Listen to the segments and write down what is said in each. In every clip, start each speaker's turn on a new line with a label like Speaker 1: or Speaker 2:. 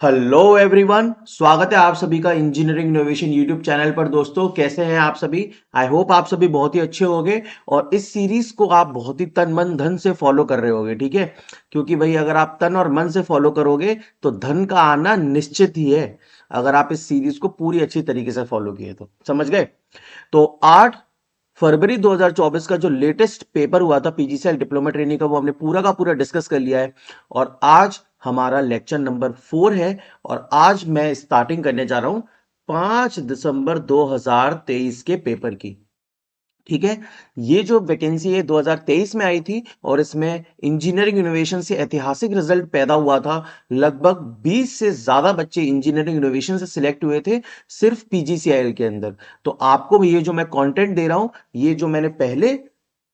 Speaker 1: Hello everyone, स्वागत है आप सभी का इंजीनियरिंग इनोवेशन यूट्यूब चैनल पर। दोस्तों, कैसे हैं आप सभी? आई होप आप सभी बहुत ही अच्छे होंगे और इस सीरीज को आप बहुत ही तन मन धन से फॉलो कर रहे होंगे। ठीक है, क्योंकि भाई अगर आप तन और मन से फॉलो करोगे तो धन का आना निश्चित ही है, अगर आप इस सीरीज को पूरी अच्छी तरीके से फॉलो किए तो। समझ गए? तो 8 फरवरी 2024 का जो लेटेस्ट पेपर हुआ था पीजीसीएल डिप्लोमा ट्रेनिंग का, वो हमने पूरा का पूरा डिस्कस कर लिया है और आज हमारा लेक्चर नंबर 4 है। और आज मैं स्टार्टिंग करने जा रहा हूं 5 दिसंबर 2023 के पेपर की। ठीक है, ये जो वैकेंसी है 2023 में आई थी और इसमें इंजीनियरिंग इनोवेशन से ऐतिहासिक रिजल्ट पैदा हुआ था। लगभग 20 से ज्यादा बच्चे इंजीनियरिंग इनोवेशन से सिलेक्ट हुए थे सिर्फ पीजीसीआईएल के अंदर। तो आपको भी ये जो मैं कंटेंट दे रहा हूं, ये जो मैंने पहले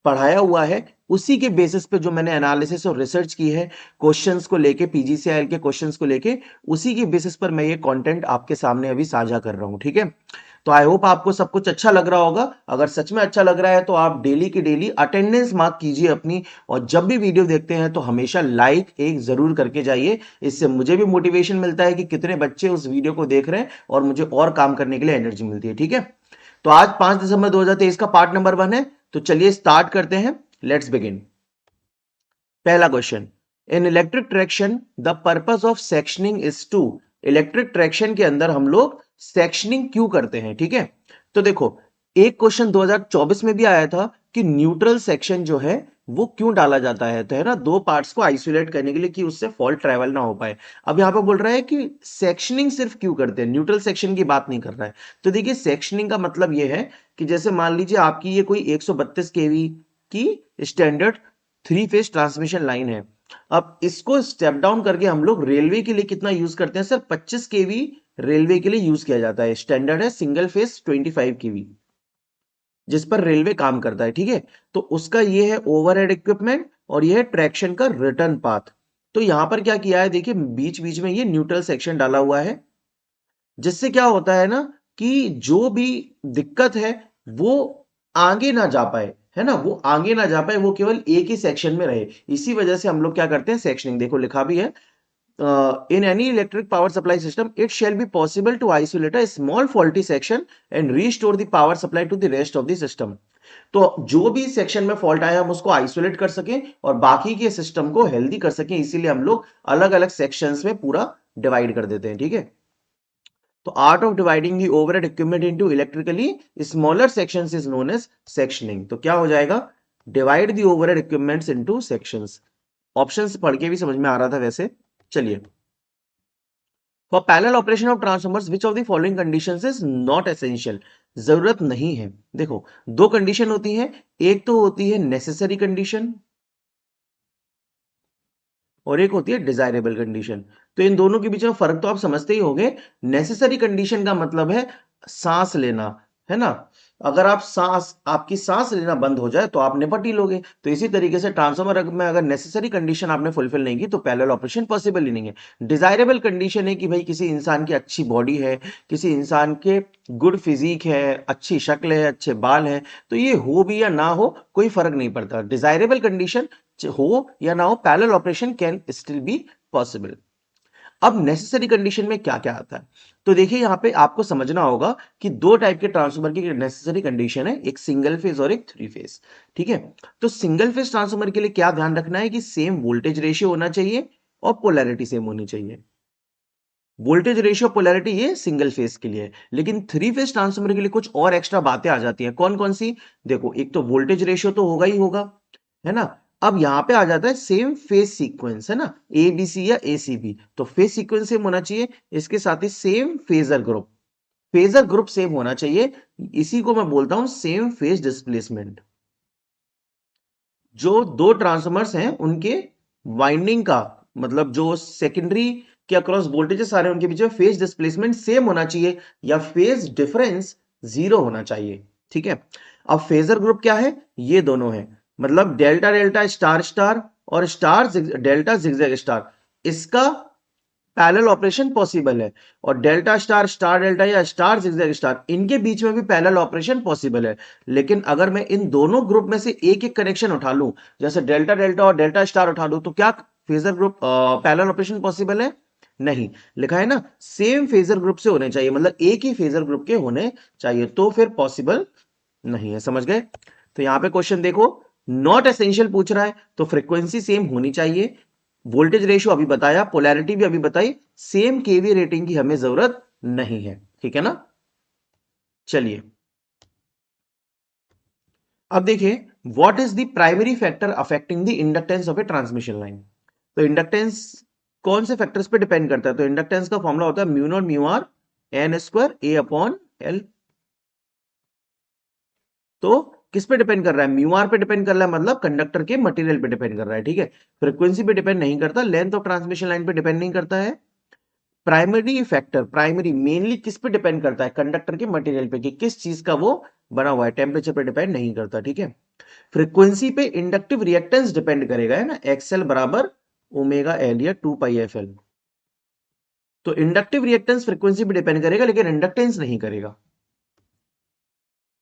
Speaker 1: पढ़ाया हुआ है, उसी के बेसिस पे जो मैंने एनालिसिस और रिसर्च की है क्वेश्चंस को लेके, पीजीसीआईएल के क्वेश्चंस को लेके, उसी के बेसिस पर मैं ये कंटेंट आपके सामने अभी साझा कर रहा हूं। ठीक है, तो आई होप आपको सब कुछ अच्छा लग रहा होगा। अगर सच में अच्छा लग रहा है तो आप डेली की डेली अटेंडेंस मार्क कीजिए अपनी, और जब भी वीडियो देखते हैं तो हमेशा लाइक एक जरूर करके जाइए। इससे मुझे भी मोटिवेशन मिलता है कि कितने बच्चे उस वीडियो को देख रहे हैं और मुझे और काम करने के लिए एनर्जी मिलती है। ठीक है, तो आज 5 दिसंबर 2023 का पार्ट नंबर 1 है, तो चलिए स्टार्ट करते हैं। Let's begin. पहला question, in electric traction the purpose of sectioning is to. Electric traction के अंदर हम लोग सेक्शनिंग क्यों करते हैं? ठीक है, तो देखो, एक क्वेश्चन 2024 में भी आया था कि न्यूट्रल सेक्शन जो है वो क्यों डाला जाता है, तो है ना, दो पार्ट्स को आइसोलेट करने के लिए कि उससे फॉल्ट ट्रेवल ना हो पाए। अब यहां पे बोल रहा है कि सेक्शनिंग सिर्फ क्यों करते हैं, न्यूट्रल सेक्शन की बात नहीं कर रहा है। तो देखिए, सेक्शनिंग का मतलब ये है कि जैसे मान लीजिए आपकी ये कोई 132 केवी की स्टैंडर्ड 3 फेज ट्रांसमिशन लाइन है। अब इसको स्टेप डाउन करके हम लोग रेलवे के लिए कितना यूज करते हैं सर? 25 केवी रेलवे के लिए यूज किया जाता है। स्टैंडर्ड है सिंगल फेज 25 केवी, जिस पर रेलवे काम करता है। ठीक है, तो उसका ये है ओवरहेड इक्विपमेंट और ये है ट्रैक्शन का रिटर्न पाथ। तो यहां पर क्या किया है, देखिए बीच बीच में ये न्यूट्रल सेक्शन डाला हुआ है, जिससे क्या होता है ना कि जो भी दिक्कत है वो आगे ना जा पाए, है ना, वो आगे ना जा पाए, वो केवल एक ही सेक्शन में रहे। इसी वजह से हम लोग क्या करते हैं, सेक्शनिंग। देखो लिखा भी है, in any electric power supply system it shall be possible to isolate a small faulty section and restore the power supply to the rest of the system। तो जो भी सेक्शन में फॉल्ट आया हम उसको आइसोलेट कर सकें और बाकी के सिस्टम को हेल्दी कर सकें, इसीलिए हम लोग अलग अलग सेक्शंस में पूरा डिवाइड कर देते हैं। ठीक है, तो art of dividing the overhead equipment into electrically smaller sections is known as sectioning. तो क्या हो जाएगा, divide the overhead equipments into sections. Option पढ़ के भी समझ में आ रहा था वैसे। चलिए, for parallel operation of transformers which of the following conditions is not essential. जरूरत नहीं है। देखो, दो कंडीशन होती है, एक तो होती है नेसेसरी कंडीशन और एक होती है डिजायरेबल कंडीशन। तो इन दोनों के बीच में फर्क तो आप समझते ही होंगे। नेसेसरी कंडीशन का मतलब है सांस लेना, है ना। अगर आप सांस, आपकी सांस लेना बंद हो जाए तो आप निपट ही लोगे। तो इसी तरीके से ट्रांसफार्मर में अगर नेसेसरी कंडीशन आपने फुलफिल नहीं की तो पैरेलल ऑपरेशन पॉसिबल ही नहीं है। डिजायरेबल कंडीशन है कि भाई किसी इंसान की अच्छी बॉडी है, किसी इंसान के गुड फिजिक है, अच्छी शक्ल है, अच्छे बाल हैं, तो ये हो भी या ना हो कोई फर्क नहीं पड़ता। डिजायरेबल कंडीशन हो या ना हो, parallel operation can still be possible. अब नेसेसरी कंडीशन में क्या क्या आता है, तो देखिए यहां पे आपको समझना होगा कि दो टाइप के ट्रांसफार्मर की नेसेसरी कंडीशन है, एक सिंगल फेज और एक 3 फेज। ठीक है, तो सिंगल फेज ट्रांसफार्मर के लिए क्या ध्यान रखना है कि सेम वोल्टेज रेशियो होना चाहिए और पोलैरिटी सेम होनी चाहिए। वोल्टेज रेशियो पोलैरिटी ये सिंगल फेज के लिए है, लेकिन 3 फेज ट्रांसफार्मर के लिए कुछ और एक्स्ट्रा बातें आ जाती हैं। कौन कौन सी? देखो, एक तो वोल्टेज रेशियो तो होगा ही होगा, है ना। अब यहां पे आ जाता है सेम फेज सीक्वेंस, है ना, ए बी सी या ए सी बी, तो फेज सीक्वेंस सेम होना चाहिए। इसके साथ ही same phasor group, phasor group same होना चाहिए। इसी को मैं बोलता हूं सेम फेज डिस्प्लेसमेंट। जो दो ट्रांसफॉर्मर्स हैं उनके वाइंडिंग का मतलब जो सेकेंडरी के अक्रॉस वोल्टेजेस आ रहे हैं उनके बीच में फेज डिस्प्लेसमेंट सेम होना चाहिए या फेज डिफरेंस जीरो होना चाहिए। ठीक है, अब फेजर ग्रुप क्या है? ये दोनों है, मतलब डेल्टा डेल्टा स्टार स्टार और स्टार डेल्टा जिगजैग स्टार, इसका पैरेलल ऑपरेशन पॉसिबल है। और डेल्टा स्टार स्टार डेल्टा या स्टार जिगजैग स्टार, इनके बीच में भी पैरेलल ऑपरेशन पॉसिबल है। लेकिन अगर मैं इन दोनों ग्रुप में से एक एक कनेक्शन उठा लूं, जैसे डेल्टा डेल्टा और डेल्टा स्टार उठा लूं, तो क्या phasor group parallel operation possible है? नहीं, लिखा है ना सेम फेजर ग्रुप से होने चाहिए, मतलब एक ही फेजर ग्रुप के होने चाहिए, तो फिर पॉसिबल नहीं है। समझ गए? तो यहां पे क्वेश्चन देखो, नॉट एसेंशियल पूछ रहा है, तो फ्रीक्वेंसी सेम होनी चाहिए, वोल्टेज रेशियो अभी बताया, पोलैरिटी भी अभी बताई, सेम केवी रेटिंग की हमें जरूरत नहीं है। ठीक है ना? चलिए अब देखिए, what is the primary factor affecting the inductance of A transmission line. तो इंडक्टेंस कौन से फैक्टर्स पे डिपेंड करता है? तो इंडक्टेंस का फॉर्मूला होता है mu naught mu R N square A upon L. तो किस पे डिपेंड कर रहा है? म्यू आर पे डिपेंड कर रहा है, मतलब कंडक्टर के मटेरियल पे डिपेंड कर रहा है। ठीक है, फ्रीक्वेंसी पे डिपेंड नहीं करता, लेंथ ऑफ ट्रांसमिशन लाइन पे डिपेंड नहीं करता है। प्राइमरी फैक्टर, प्राइमरी मेनली किस पे डिपेंड करता है? कंडक्टर के मटेरियल पे, कि किस चीज का वो बना हुआ है, टेम्परेचर पे डिपेंड नहीं करता। ठीक है, फ्रीक्वेंसी पे इंडक्टिव रिएक्टेंस डिपेंड करेगा, है ना, एक्सएल बराबर ओमेगा एल या 2 पाई एफ एल। तो इंडक्टिव रिएक्टेंस फ्रीक्वेंसी पे डिपेंड करेगा, लेकिन इंडक्टेंस नहीं करेगा।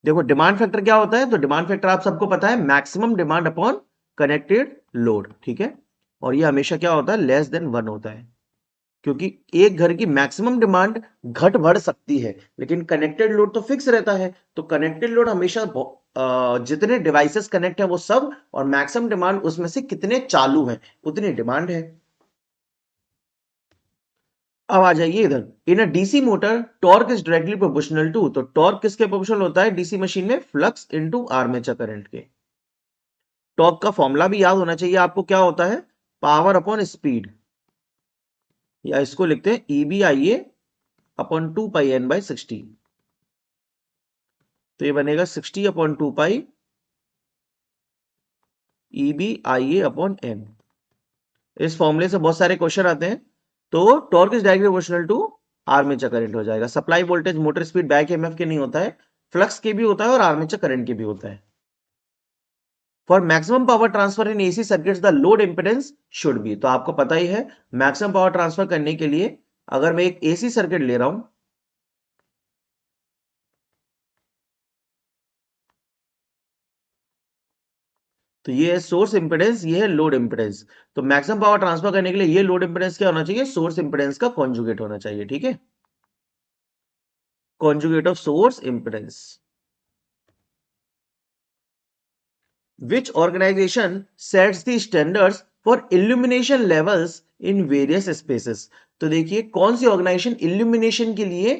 Speaker 1: देखो डिमांड फैक्टर क्या होता है? तो डिमांड फैक्टर आप सबको पता है, maximum demand upon connected load. ठीक है, और ये हमेशा क्या होता है? लेस देन 1 होता है, क्योंकि एक घर की मैक्सिमम डिमांड घट बढ़ सकती है, लेकिन कनेक्टेड लोड तो फिक्स रहता है। तो कनेक्टेड लोड हमेशा जितने डिवाइसेस कनेक्ट है वो सब, और मैक्सिमम डिमांड उसमें से कितने चालू हैं उतनी डिमांड है। अब आ जाइए इधर, in a DC motor torque is directly proportional to, तो टॉर्क किसके प्रोपोर्शनल होता है डीसी मशीन में? फ्लक्स इनटू आर्मेचर करंट के। टॉर्क का फॉर्मूला भी याद होना चाहिए आपको, क्या होता है? पावर अपॉन स्पीड, या इसको लिखते हैं EBIA अपॉन 2 पाई N/60। तो ये बनेगा 60 अपॉन 2 पाई EBIA अपॉन N। इस फॉर्मूले से बहुत सारे क्वेश्चन आते हैं। तो torque is directly proportional to armature current हो जाएगा। Supply voltage motor speed back EMF के नहीं होता है, फ्लक्स के भी होता है और आर्मेचर करंट के भी होता है। For maximum power transfer in AC circuits the load impedance should be, तो आपको पता ही है मैक्सिमम पावर ट्रांसफर करने के लिए अगर मैं एक एसी सर्किट ले रहा हूं, तो ये है सोर्स इंपेडेंस, ये है लोड इंपेडेंस। तो मैक्सिमम पावर ट्रांसफर करने के लिए ये लोड इंपेडेंस क्या होना चाहिए? सोर्स इंपेडेंस का कॉन्जुगेट होना चाहिए। ठीक है, conjugate of source impedance. Which organization sets the standards for illumination levels in various spaces? तो देखिए कौन सी ऑर्गेनाइजेशन इल्यूमिनेशन के लिए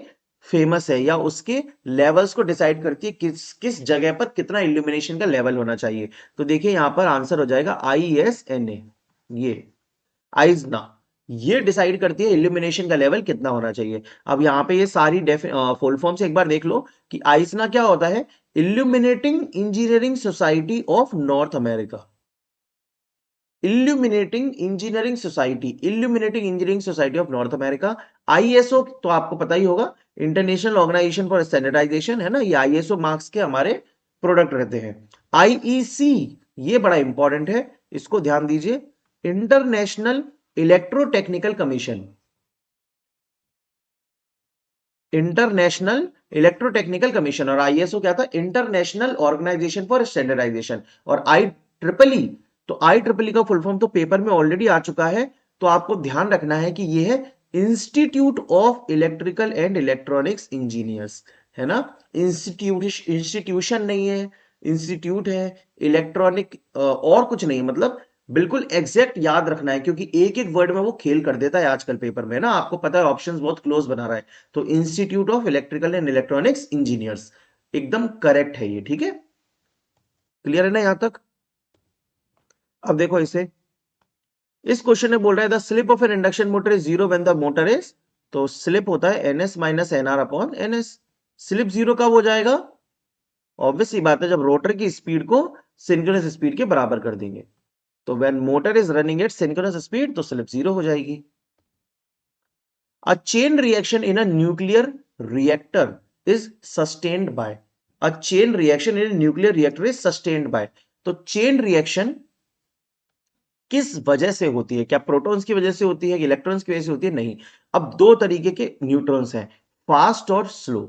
Speaker 1: फेमस है, या उसके लेवल्स को डिसाइड करती है, किस किस जगह पर कितना इल्यूमिनेशन का लेवल होना चाहिए। तो देखिए यहां पर आंसर हो जाएगा ISNA। ये आइजना, ये डिसाइड करती है इल्यूमिनेशन का लेवल कितना होना चाहिए। अब यहां पे ये सारी फुल फॉर्म से एक बार देख लो कि आइसना क्या होता है? Illuminating engineering society of north America. Illuminating engineering society, illuminating engineering society of north America. ISO तो आपको पता ही होगा, इंटरनेशनल ऑर्गेनाइजेशन फॉर स्टैंडर्डाइजेशन, है ना, ये ISO मार्क्स के हमारे प्रोडक्ट रहते हैं। IEC, ये बड़ा इंपॉर्टेंट है, इसको ध्यान दीजिए, International Electrotechnical Commission, International Electrotechnical Commission. और ISO क्या था? International Organization for Standardization. और IEEE, तो IEEE का फुल फॉर्म तो पेपर में ऑलरेडी आ चुका है, तो आपको ध्यान रखना है कि ये है institute of electrical and electronics engineers, है ना, इंस्टीट्यूशन नहीं है, इंस्टीट्यूट है, इलेक्ट्रॉनिक और कुछ नहीं, मतलब बिल्कुल एग्जैक्ट याद रखना है, क्योंकि एक एक वर्ड में वो खेल कर देता है आजकल पेपर में ना, आपको पता है ऑप्शंस बहुत क्लोज बना रहा है। तो institute of electrical and electronics engineers एकदम करेक्ट है ये। ठीक है, क्लियर है ना यहां तक? अब देखो इसे, इस क्वेश्चन में बोल रहा है the slip of N induction motor is zero when the motor is, तो स्लिप होता है NS minus NR upon NS। Slip zero कब हो जाएगा? ऑब्वियस सी बात है, जब रोटर की स्पीड को सिंक्रोनस स्पीड के बराबर कर देंगे। तो when motor is running at synchronous speed, तो स्लिप जीरो हो जाएगी। A chain reaction in a nuclear reactor is sustained by, a chain reaction in a nuclear reactor is sustained by, तो chain reaction किस वजह से होती है? क्या प्रोटॉन्स की वजह से होती है कि इलेक्ट्रॉन्स की वजह से होती है? नहीं। अब दो तरीके के न्यूट्रॉन्स हैं, फास्ट और स्लो।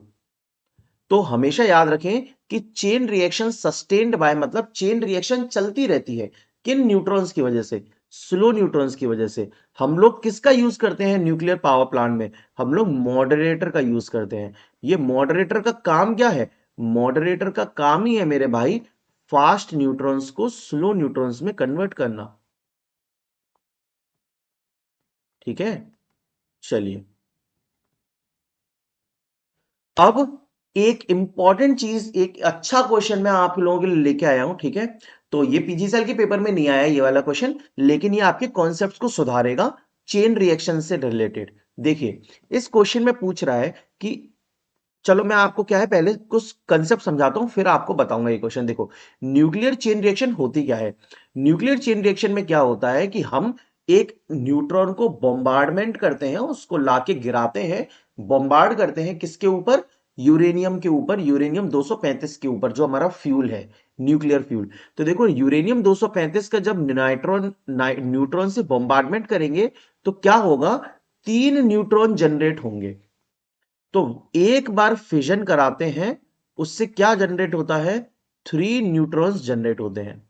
Speaker 1: तो हमेशा याद रखें कि चेन रिएक्शन सस्टेन्ड बाय, मतलब चेन रिएक्शन चलती रहती है किन न्यूट्रॉन्स की वजह से? स्लो न्यूट्रॉन्स की वजह से। हम लोग किसका यूज करते हैं न्यूक्लियर पावर प्लांट में? हम लोग मॉडरेटर का यूज करते हैं। ये मॉडरेटर का काम क्या है? मॉडरेटर का काम ही है मेरे भाई, फास्ट न्यूट्रॉन्स को स्लो न्यूट्रॉन्स में कन्वर्ट करना। ठीक है, चलिए अब एक इंपॉर्टेंट चीज, एक अच्छा क्वेश्चन मैं आप लोगों के लिए लेके आया हूं। ठीक है, तो ये पीजीसीएल के पेपर में नहीं आया ये वाला क्वेश्चन, लेकिन ये आपके कॉन्सेप्ट्स को सुधारेगा चेन रिएक्शन से रिलेटेड। देखिए इस क्वेश्चन में पूछ रहा है कि, चलो मैं आपको क्या है पहले कुछ कंसेप्ट समझाता हूं फिर आपको बताऊंगा ये क्वेश्चन। देखो न्यूक्लियर चेन रिएक्शन होती क्या है? न्यूक्लियर चेन रिएक्शन में क्या होता है कि हम एक न्यूट्रॉन को बॉम्बार्डमेंट करते हैं, उसको लाके गिराते हैं, बॉम्बार्ड करते हैं किसके ऊपर? यूरेनियम के ऊपर, यूरेनियम 235 के ऊपर, जो हमारा फ्यूल है, न्यूक्लियर फ्यूल। तो देखो यूरेनियम 235 का जब न्यूट्रॉन से बॉम्बार्डमेंट करेंगे तो क्या होगा? 3 न्यूट्रॉन जनरेट होंगे। तो एक बार फिजन कराते हैं, उससे क्या जनरेट होता है? 3 न्यूट्रॉन्स जनरेट होते हैं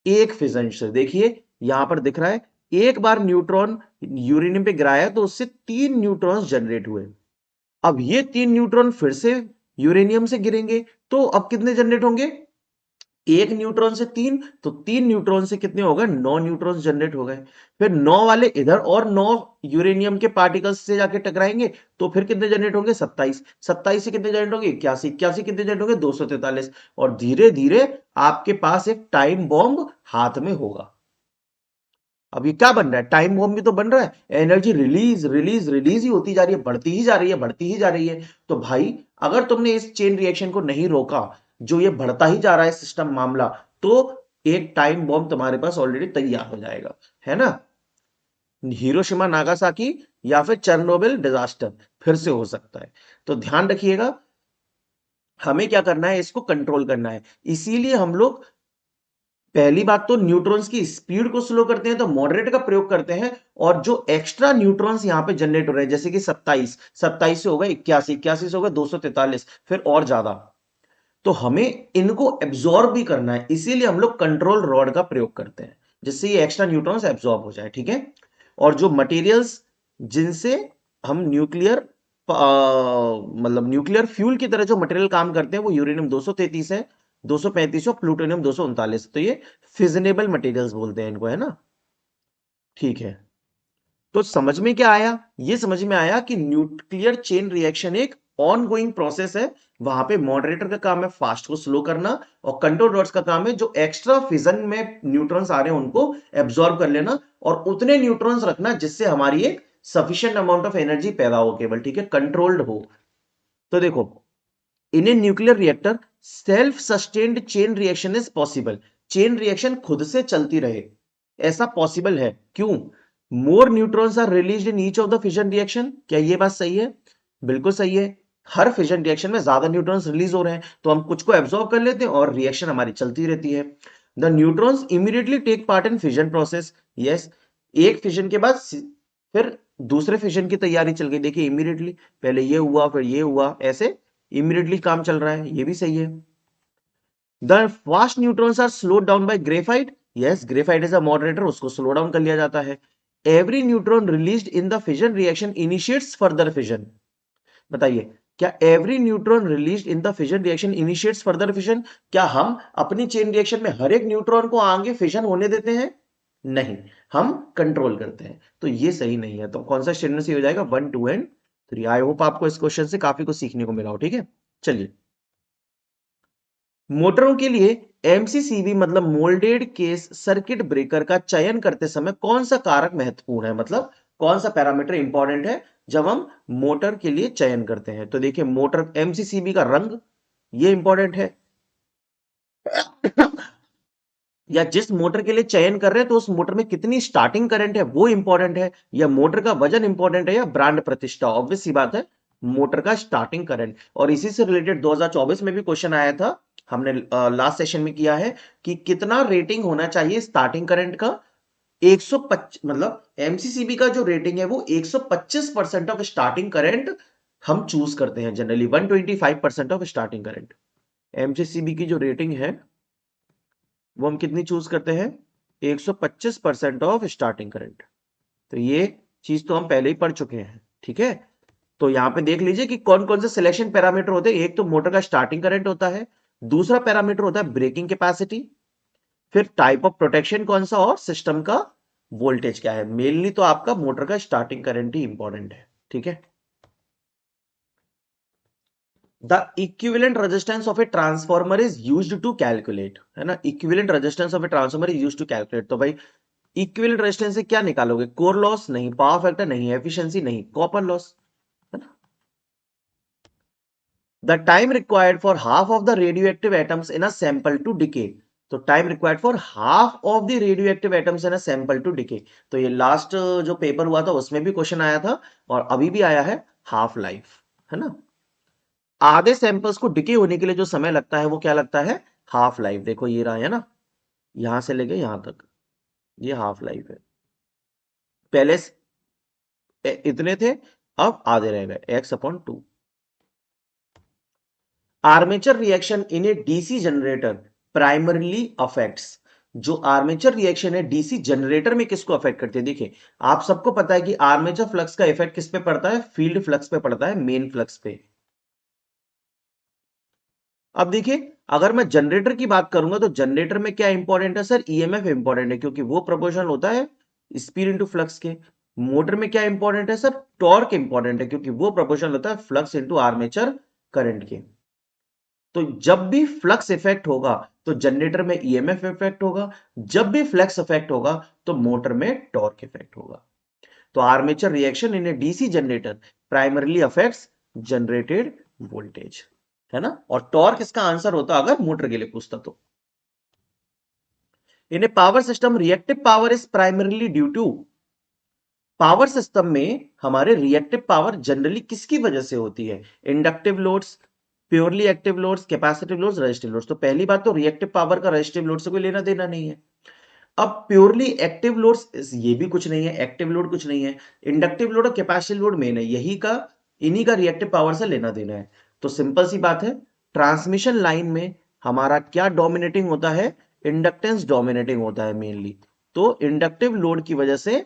Speaker 1: एक फिजन से। देखिए यहां पर दिख रहा है, एक बार न्यूट्रॉन यूरेनियम पे गिराया तो उससे 3 न्यूट्रॉन्स जनरेट हुए। अब ये 3 न्यूट्रॉन फिर से यूरेनियम से गिरेंगे तो अब कितने जनरेट होंगे? एक न्यूट्रॉन से 3, तो 3 न्यूट्रॉन से कितने हो गए? 9 न्यूट्रॉन्स जनरेट हो गए। फिर 9 वाले इधर और 9 यूरेनियम के पार्टिकल्स से जाके टकराएंगे तो फिर कितने जनरेट होंगे? 27। 27 से कितने जनरेट होंगे? 81। 81 कितने जनरेट होंगे? 243। और धीरे धीरे आपके पास एक टाइम बॉम्ब हाथ में होगा। अब ये क्या बन रहा है? टाइम बॉम्ब भी तो बन रहा है। एनर्जी रिलीज रिलीज रिलीज ही होती जा रही है, बढ़ती ही जा रही है, बढ़ती ही जा रही है। तो भाई अगर तुमने इस चेन रिएक्शन को नहीं रोका, जो ये बढ़ता ही जा रहा है सिस्टम मामला, तो एक टाइम बॉम्ब तुम्हारे पास ऑलरेडी तैयार हो जाएगा, है ना? हिरोशिमा नागासाकी या फिर चेरनोबिल डिजास्टर फिर से हो सकता है। तो ध्यान रखिएगा, हमें क्या करना है? इसको कंट्रोल करना है। इसीलिए हम लोग पहली बात तो न्यूट्रॉन्स की स्पीड को स्लो करते हैं तो मॉडरेट का प्रयोग करते हैं, और जो एक्स्ट्रा न्यूट्रॉन्स यहां पे जनरेट हो रहे हैं जैसे कि 27, 27 से होगा 81, 81 से होगा 243, फिर और ज्यादा, तो हमें इनको एब्जॉर्ब भी करना है। इसीलिए हम लोग कंट्रोल रॉड का प्रयोग करते हैं, जिससे ये एक्स्ट्रा न्यूट्रॉन्स एब्जॉर्ब हो जाए। ठीक है, और जो मटेरियल्स जिनसे हम मतलब न्यूक्लियर फ्यूल की तरह जो मटेरियल काम करते हैं वो यूरेनियम 233 है, 235 और प्लूटोनियम 239। तो ये फिजनेबल मटेरियल्स बोलते हैं इनको, है ना? ठीक है, तो समझ में क्या आया? ये समझ में आया कि न्यूक्लियर चेन रिएक्शन एक ऑन गोइंग प्रोसेस है। वहां पे मॉडरेटर का काम है फास्ट को स्लो करना, और कंट्रोल रॉड्स का काम है जो एक्स्ट्रा फिजन में न्यूट्रॉन्स आ रहे हैं उनको एब्जॉर्ब कर लेना, और उतने न्यूट्रॉन्स रखना जिससे हमारी एक सफिशिएंट अमाउंट ऑफ एनर्जी पैदा हो, केवल, ठीक है, कंट्रोल्ड हो। तो देखो, in a nuclear reactor self sustained chain reaction is possible. Chain reaction खुद से चलती रहे, ऐसा पॉसिबल है। क्यों? More neutrons are released in each of the fission reaction. क्या ये बात सही है? बिल्कुल सही है। हर फिजन रिएक्शन में ज्यादा न्यूट्रॉन्स रिलीज हो रहे हैं तो हम कुछ को एब्जॉर्ब कर लेते हैं और रिएक्शन हमारी चलती रहती है। The neutrons immediately take part in fission process. Yes, एक फिजन के बाद फिर दूसरे फिजन की तैयारी चल गई। देखिए इमीडिएटली, पहले ये हुआ फिर ये हुआ, ऐसे इमीडिएटली काम चल रहा है, ये भी सही है। The fast neutrons are slowed down by graphite. Yes, graphite is a moderator, उसको स्लो डाउन कर लिया जाता है। Every neutron released in the fission reaction initiates further fission. बताइए, क्या every neutron released in the fission reaction initiates further fission? क्या हम अपनी चेन रिएक्शन में हर एक न्यूट्रॉन को आगे फिजन होने देते हैं? नहीं, हम कंट्रोल करते हैं। तो ये सही नहीं है। तो कौन सा स्टेटमेंट सही हो जाएगा? 1, 2 एंड 3। आई होप आपको इस क्वेश्चन से काफी कुछ सीखने को मिला हो। ठीक है, चलिए, मोटरों के लिए एमसीसीबी मतलब मोल्डेड केस सर्किट ब्रेकर का चयन करते समय कौन सा कारक महत्वपूर्ण है? मतलब कौन सा पैरामीटर इंपॉर्टेंट है जब हम मोटर के लिए चयन करते हैं? तो देखिए, मोटर एमसीसीबी का रंग, ये इंपॉर्टेंट है। या जिस मोटर के लिए चयन कर रहे हैं तो उस मोटर में कितनी स्टार्टिंग करंट है वो इंपॉर्टेंट है, या मोटर का वजन इंपॉर्टेंट है, या ब्रांड प्रतिष्ठा? ऑब्वियस सी बात है, मोटर का स्टार्टिंग करंट। और इसी से रिलेटेड 2024 में भी क्वेश्चन आया था, हमने लास्ट सेशन में किया है कि कितना रेटिंग होना चाहिए स्टार्टिंग करंट का? 125, मतलब एमसीसीबी का जो रेटिंग है वो 125% ऑफ स्टार्टिंग करंट हम चूज करते हैं generally, 125% of starting current. MCCB की जो रेटिंग है वो हम कितनी चूज करते हैं? 125% ऑफ स्टार्टिंग करंट। तो ये चीज तो हम पहले ही पढ़ चुके हैं, ठीक है। तो यहां पे देख लीजिए कि कौन कौन से सिलेक्शन पैरामीटर होते हैं। एक तो मोटर का स्टार्टिंग करंट होता है, दूसरा पैरामीटर होता है ब्रेकिंग कैपेसिटी, फिर टाइप ऑफ प्रोटेक्शन कौन सा, और सिस्टम का वोल्टेज क्या है। मेनली तो आपका मोटर का स्टार्टिंग करंट ही इंपॉर्टेंट है, ठीक है। The equivalent resistance of a transformer is used to calculate, है ना। Equivalent resistance of a transformer is used to calculate. तो भाई इक्विवेलेंट रेजिस्टेंस से क्या निकालोगे, कोर लॉस नहीं, पावर फैक्टर नहीं, एफिशिएंसी नहीं, कॉपर लॉस, है ना। The time required for half of the radioactive atoms in a sample to decay. तो time required for half of the radioactive atoms in a sample to decay. तो ये last जो paper हुआ था उसमें भी क्वेश्चन आया था और अभी भी आया है, हाफ लाइफ, है ना। आधे सैंपल्स को डिके होने के लिए जो समय लगता है वो क्या लगता है, हाफ लाइफ। देखो ये रहा है ना, यहां से लेके यहां तक ये हाफ लाइफ है। पहले इतने थे, अब आधे रह गए, x/2। Armature reaction in A DC generator primarily affects. जो आर्मेचर रिएक्शन है डीसी जनरेटर में किसको अफेक्ट करती है, देखिए आप सबको पता है कि आर्मेचर फ्लक्स का इफेक्ट किस पे पड़ता है, फील्ड फ्लक्स पे पड़ता है, मेन फ्लक्स पे। अब देखिए अगर मैं जनरेटर की बात करूंगा तो जनरेटर में क्या इंपॉर्टेंट है सर, ईएमएफ इंपॉर्टेंट है क्योंकि वो प्रोपोर्शनल होता है स्पीड इनटू फ्लक्स के। मोटर में क्या इंपॉर्टेंट है सर, टॉर्क इंपॉर्टेंट है क्योंकि वो प्रोपोर्शनल होता है फ्लक्स इनटू आर्मेचर करंट के। तो जब भी फ्लक्स इफेक्ट होगा तो जनरेटर में ईएमएफ इफेक्ट होगा, जब भी फ्लक्स इफेक्ट होगा तो मोटर में टॉर्क इफेक्ट होगा। तो armature reaction in A DC generator primarily affects generated voltage, है ना। और टॉर्क इसका आंसर होता अगर मोटर के लिए पूछता तो। In a power system reactive power is primarily due to. Power system में हमारे रिएक्टिव पावर जनरली किसकी वजह से होती है, inductive loads, purely active loads, capacitive loads, resistive loads. तो पहली बात तो रिएक्टिव पावर का रेजिस्टिव लोड से कोई लेना देना नहीं है। अब प्योरली एक्टिव लोड्स ये भी कुछ नहीं है, एक्टिव लोड कुछ नहीं है, इंडक्टिव लोड और कैपेसिटिव लोड मेन है, यही का इन्हीं का रिएक्टिव पावर से लेना देना है। तो सिंपल सी बात है, ट्रांसमिशन लाइन में हमारा क्या डोमिनेटिंग होता है, इंडक्टेंस डोमिनेटिंग होता है मेनली। तो इंडक्टिव लोड की वजह से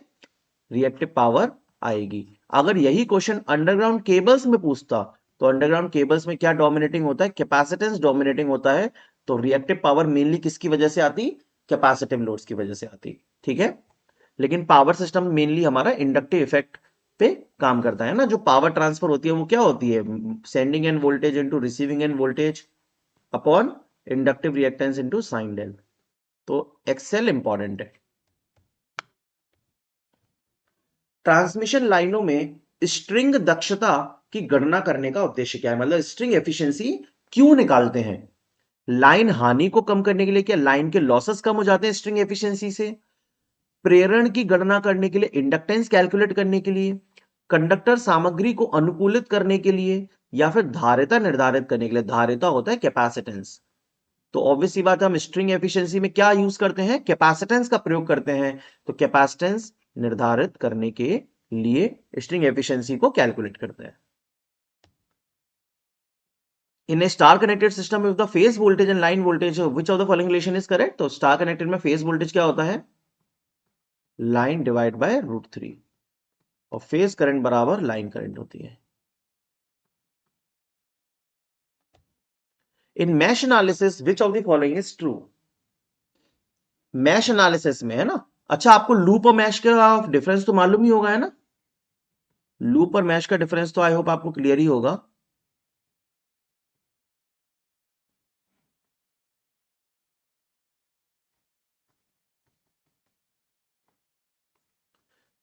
Speaker 1: रिएक्टिव पावर आएगी। अगर यही क्वेश्चन अंडरग्राउंड केबल्स में पूछता तो अंडरग्राउंड केबल्स में क्या डोमिनेटिंग होता है, कैपेसिटेंस डोमिनेटिंग होता है। तो रिएक्टिव पावर मेनली किसकी वजह से आती, कैपेसिटिव लोड्स की वजह से आती, ठीक है। लेकिन पावर सिस्टम मेनली हमारा इंडक्टिव इफेक्ट पे काम करता है ना। जो पावर ट्रांसफर होती है वो क्या होती है, sending end voltage into receiving end voltage upon inductive reactance into sine del. तो एक्सेल इंपॉर्टेंट है। ट्रांसमिशन लाइनों में स्ट्रिंग दक्षता की गणना करने का उद्देश्य क्या है, मतलब स्ट्रिंग एफिशिएंसी क्यों निकालते हैं। लाइन हानि को कम करने के लिए, क्या लाइन के लॉसेस कम हो जाते हैं स्ट्रिंग एफिशिएंसी से, प्रेरण की गणना करने के लिए, इंडक्टेंस कैलकुलेट करने के लिए, कंडक्टर सामग्री को अनुकूलित करने के लिए, या फिर धारिता निर्धारित करने के लिए। धारिता होता है कैपेसिटेंस। तो ऑब्वियस सी बात है, हम स्ट्रिंग एफिशिएंसी में क्या यूज करते हैं, कैपेसिटेंस का प्रयोग करते हैं। तो कैपेसिटेंस निर्धारित करने के लिए स्ट्रिंग एफिशिएंसी को कैलकुलेट करते हैं। In a star connected system with the phase voltage and line voltage which of the following relation is correct. तो स्टार कनेक्टेड में फेज वोल्टेज क्या होता है, लाइन डिवाइड बाय √3, और फेज करंट बराबर लाइन करंट होती है। In mesh analysis which of the following is true. Mesh analysis में, है ना। अच्छा आपको लूप और मैश का डिफरेंस तो मालूम ही होगा, है ना। लूप और मैश का डिफरेंस तो आई होप आपको क्लियर ही होगा।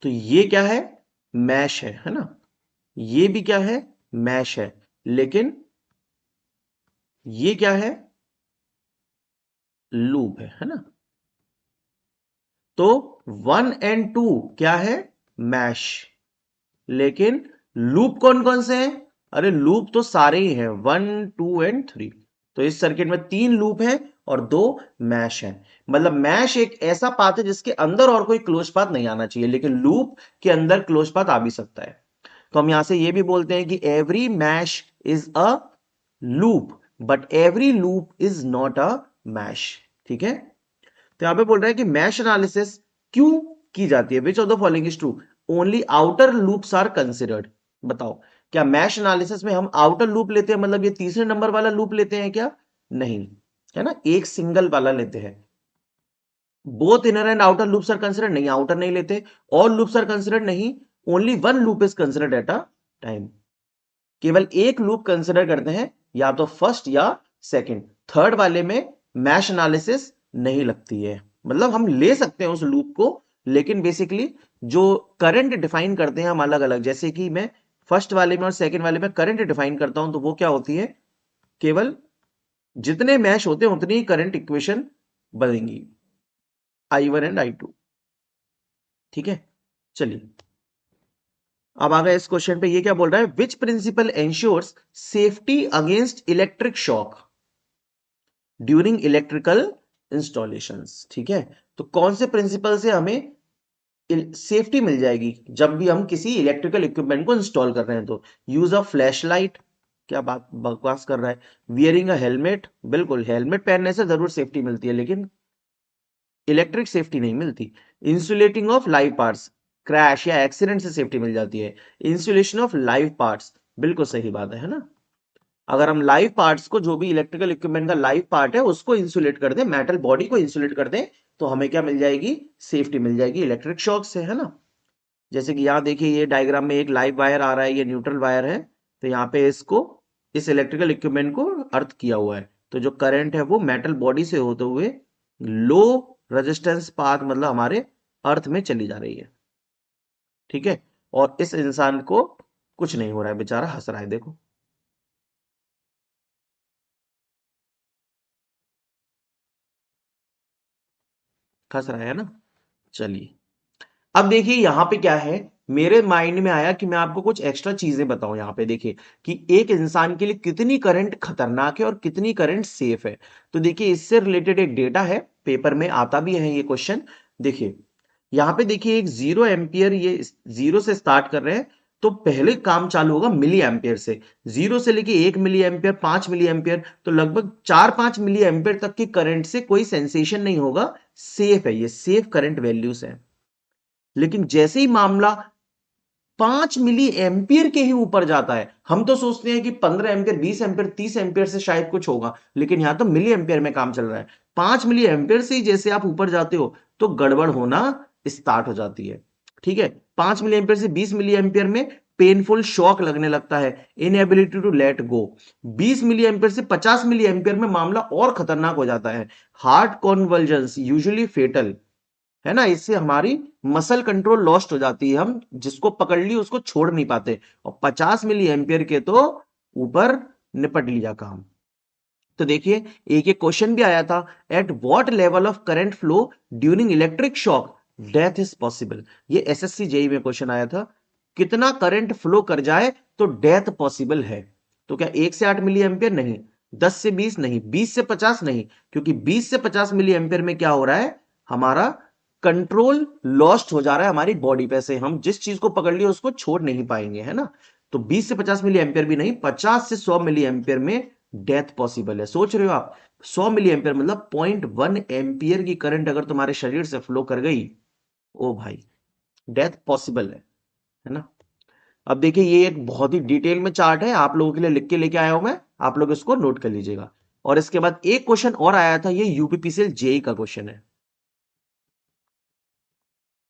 Speaker 1: तो ये क्या है, मैश है ना। ये भी क्या है, मैश है। लेकिन ये क्या है, लूप है ना। तो 1 और 2 क्या है, मैश। लेकिन लूप कौन कौन से हैं, अरे लूप तो सारे ही हैं, 1, 2 और 3। तो इस सर्किट में 3 लूप हैं और 2 मैश हैं। मतलब मैश एक ऐसा पाथ है जिसके अंदर और कोई क्लोज पाथ नहीं आना चाहिए, लेकिन लूप के अंदर क्लोज पाथ आ भी सकता है। तो हम यहां से ये भी बोलते हैं कि every mesh is a loop but every loop is not a mesh, ठीक है। तो यहां पे बोल रहा है कि मैश एनालिसिस क्यों की जाती है, which of the following is true, only outer loops are considered. बताओ, क्या मैश एनालिसिस में हम आउटर लूप लेते हैं, मतलब ये तीसरे नंबर वाला लूप लेते हैं क्या? नहीं, है ना, एक सिंगल वाला लेते हैं। Both inner and outer loops are considered, नहीं, आउटर नहीं लेते। ऑल लूप्स आर कंसिडर्ड, नहीं, only one loop is considered at a time. केवल एक लूप कंसिडर करते हैं, या तो फर्स्ट या सेकंड। थर्ड वाले में मैश एनालिसिस नहीं लगती है। मतलब हम ले सकते हैं उस लूप को, लेकिन बेसिकली जो करंट डिफाइन करते हैं हम अलग अलग, जैसे कि मैं फर्स्ट वाले में और सेकंड वाले में करंट डिफाइन करता हूं, तो वो क्या होती है, केवल जितने मैश होते हैं उतनी ही करंट इक्वेशन बनेंगी, I1 एंड I2। ठीक है, चलिए अब आ गए इस क्वेश्चन पे। ये क्या बोल रहा है, which principle ensures safety against electric shock during electrical installations. ठीक है, तो कौन से प्रिंसिपल से हमें सेफ्टी मिल जाएगी जब भी हम किसी इलेक्ट्रिकल इक्विपमेंट को इंस्टॉल कर रहे हैं? तो यूज ऑफ फ्लैश लाइट, क्या बात बकवास कर रहा है। वियरिंग अ हेलमेट, बिल्कुल हेलमेट पहनने से जरूर सेफ्टी मिलती है, लेकिन इलेक्ट्रिक सेफ्टी नहीं मिलती। Insulating of live parts, crash या एक्सीडेंट से सेफ्टी मिल जाती है। इंसुलेशन ऑफ लाइव पार्ट्स, बिल्कुल सही बात है ना। अगर हम लाइव पार्ट्स को, जो भी इलेक्ट्रिकल इक्विपमेंट का लाइव पार्ट है उसको इंसुलेट कर दें, मेटल बॉडी को इंसुलेट कर दें, तो हमें क्या मिल जाएगी, सेफ्टी मिल जाएगी इलेक्ट्रिक शॉक से, है ना। जैसे कि यहाँ देखिए, ये डायग्राम में एक लाइव वायर आ रहा है, ये न्यूट्रल वायर है, तो यहाँ पे इसको, इस इलेक्ट्रिकल इक्विपमेंट को अर्थ किया हुआ है, तो जो करंट है वो मेटल बॉडी से होते हुए लो रेजिस्टेंस पाथ, मतलब हमारे अर्थ में चली जा रही है। ठीक है, और इस इंसान को कुछ नहीं हो रहा है, बेचारा हंस रहा है, देखो। हंस रहा है ना। चलिए, अब देखिए यहां पे क्या है, मेरे माइंड में आया कि मैं आपको कुछ एक्स्ट्रा चीजें बताऊं। यहां पे देखिए कि एक इंसान के लिए कितनी करंट खतरनाक है और कितनी करंट सेफ है। तो देखिए, इससे रिलेटेड एक डेटा है, पेपर में आता भी है ये क्वेश्चन। देखिए यहां पे देखिए, एक 0 एम्पियर, ये 0 से स्टार्ट कर रहे हैं, तो पहले काम चालू होगा मिली एम्पियर से। 0 से लेके 1 मिली एम्पियर, 5 मिली एम्पियर, तो लगभग 4-5 मिली एम्पियर तक की करंट से कोई सेंसेशन नहीं होगा, सेफ है, ये सेफ करंट वैल्यूज है। लेकिन जैसे ही मामला 5 मिली एम्पियर के ही ऊपर जाता है, हम तो सोचते हैं कि 15 एम्पियर, 20 एम्पियर, 30 एम्पियर से शायद कुछ होगा, लेकिन यहां तो मिली एम्पियर में काम चल रहा है। 5 मिली एम्पियर से ही जैसे आप ऊपर जाते हो तो गड़बड़ होना स्टार्ट हो जाती है। ठीक है, 5 मिली एम्पियर से 20 मिली एम्पियर में पेनफुल शॉक लगने लगता है, inability to let go. 20 milli ampere से 50 मिली एम्पियर में मामला और खतरनाक हो जाता है, हार्ट कॉन्वल्जन्स यूजुअली फेटल, है ना। इससे हमारी मसल कंट्रोल लॉस्ट हो जाती है, हम जिसको पकड़ ली उसको छोड़ नहीं पाते। और 50 मिली एम्पियर के तो ऊपर निपट लिया काम। तो देखिए, एक क्वेश्चन भी आया था, at what level of current flow during electric shock death is possible. ये एसएससी जेई में क्वेश्चन आया था, कितना करंट फ्लो कर जाए तो डेथ पॉसिबल है। तो क्या 1 से 8 मिली एम्पियर? नहीं। 10 से 20? नहीं। 20 से 50? नहीं, क्योंकि 20 से 50 मिली एम्पियर में क्या हो रहा है, हमारा कंट्रोल लॉस्ट हो जा रहा है हमारी बॉडी पे से, हम जिस चीज को पकड़ लिया उसको छोड़ नहीं पाएंगे, है ना। तो 20 से 50 मिली एम्पियर भी नहीं, 50 से 100 मिली एम्पियर में डेथ पॉसिबल है। सोच रहे हो आप, 100 मिली एम्पियर मतलब 0.1 एम्पियर की करंट अगर तुम्हारे शरीर से फ्लो कर गई, ओ भाई, डेथ पॉसिबल है ना। अब देखिए, ये एक बहुत ही डिटेल में चार्ट है, आप लोगों के लिए लिख के लेके आया हूं मैं, आप लोग इसको नोट कर लीजिएगा। और इसके बाद एक क्वेश्चन और आया था, ये यूपीपीसीएल जेई का क्वेश्चन है।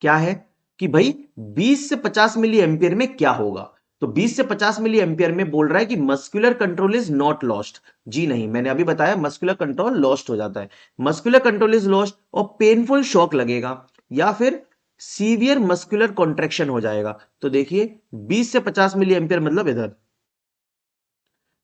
Speaker 1: क्या है कि भाई 20 से 50 मिली एम्पियर में क्या होगा। तो 20 से 50 मिली एम्पियर में बोल रहा है कि muscular control is not lost. जी नहीं, मैंने अभी बताया मस्कुलर कंट्रोल लॉस्ट हो जाता है। मस्कुलर कंट्रोल इज लॉस्ट और पेनफुल शॉक लगेगा, या फिर सीवियर मस्कुलर कॉन्ट्रेक्शन हो जाएगा। तो देखिए, 20 से 50 मिली एम्पियर मतलब इधर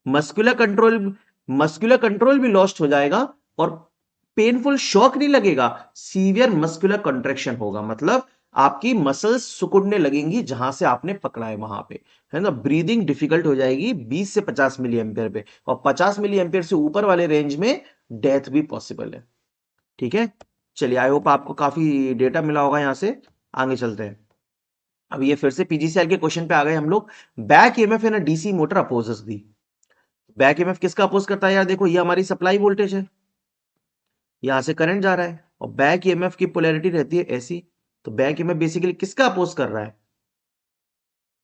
Speaker 1: मस्कुलर कंट्रोल, मस्कुलर कंट्रोल भी लॉस्ट हो जाएगा, और पेनफुल शॉक नहीं लगेगा, सीवियर मस्कुलर कॉन्ट्रेक्शन होगा, मतलब आपकी मसल्स सिकुड़ने लगेंगी जहां से आपने पकड़ा है वहां पे, है ना। ब्रीदिंग डिफिकल्ट हो जाएगी 20 से 50 मिली एम्पियर पे, और 50 मिली एम्पियर से ऊपर वाले रेंज में डेथ भी पॉसिबल है। ठीक है, चलिए, आई होप आपको काफी डेटा मिला होगा। यहां से आगे चलते हैं। अब ये फिर से पीजीसीएल के क्वेश्चन पे आ गए हम लोग। Back EMF in DC motor opposes the. Back EMF किसका अपोज करता है यार? देखो, ये हमारी सप्लाई वोल्टेज है, यहां से करंट जा रहा है, और बैक ईएमएफ की पोलैरिटी रहती है ऐसी, तो बैक ईएमएफ बेसिकली किसका अपोज कर रहा है?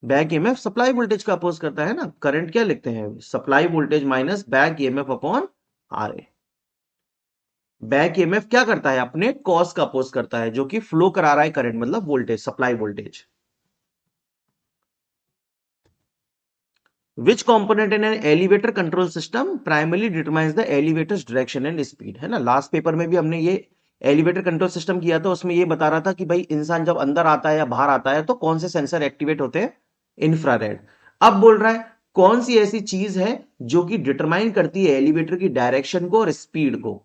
Speaker 1: बैक ईएमएफ सप्लाई वोल्टेज का अपोज करता है ना। करंट क्या लिखते हैं? Supply voltage minus back EMF upon R A. Back EMF क्या करता है? अपने कॉस का अपोज करता है, जो कि फ्लो करा रहा है करंट, मतलब voltage, supply voltage. Which component in an elevator control system primarily determines the elevator's direction and speed? है ना, लास्ट पेपर में भी हमने ये एलिवेटर कंट्रोल सिस्टम किया था, उसमें ये बता रहा था कि भाई इंसान जब अंदर आता है या बाहर आता है तो कौन से सेंसर एक्टिवेट होते हैं? इंफ्रारेड। अब बोल रहा है कौन सी ऐसी चीज है जो कि डिटरमाइन करती है एलिवेटर की डायरेक्शन को और स्पीड को?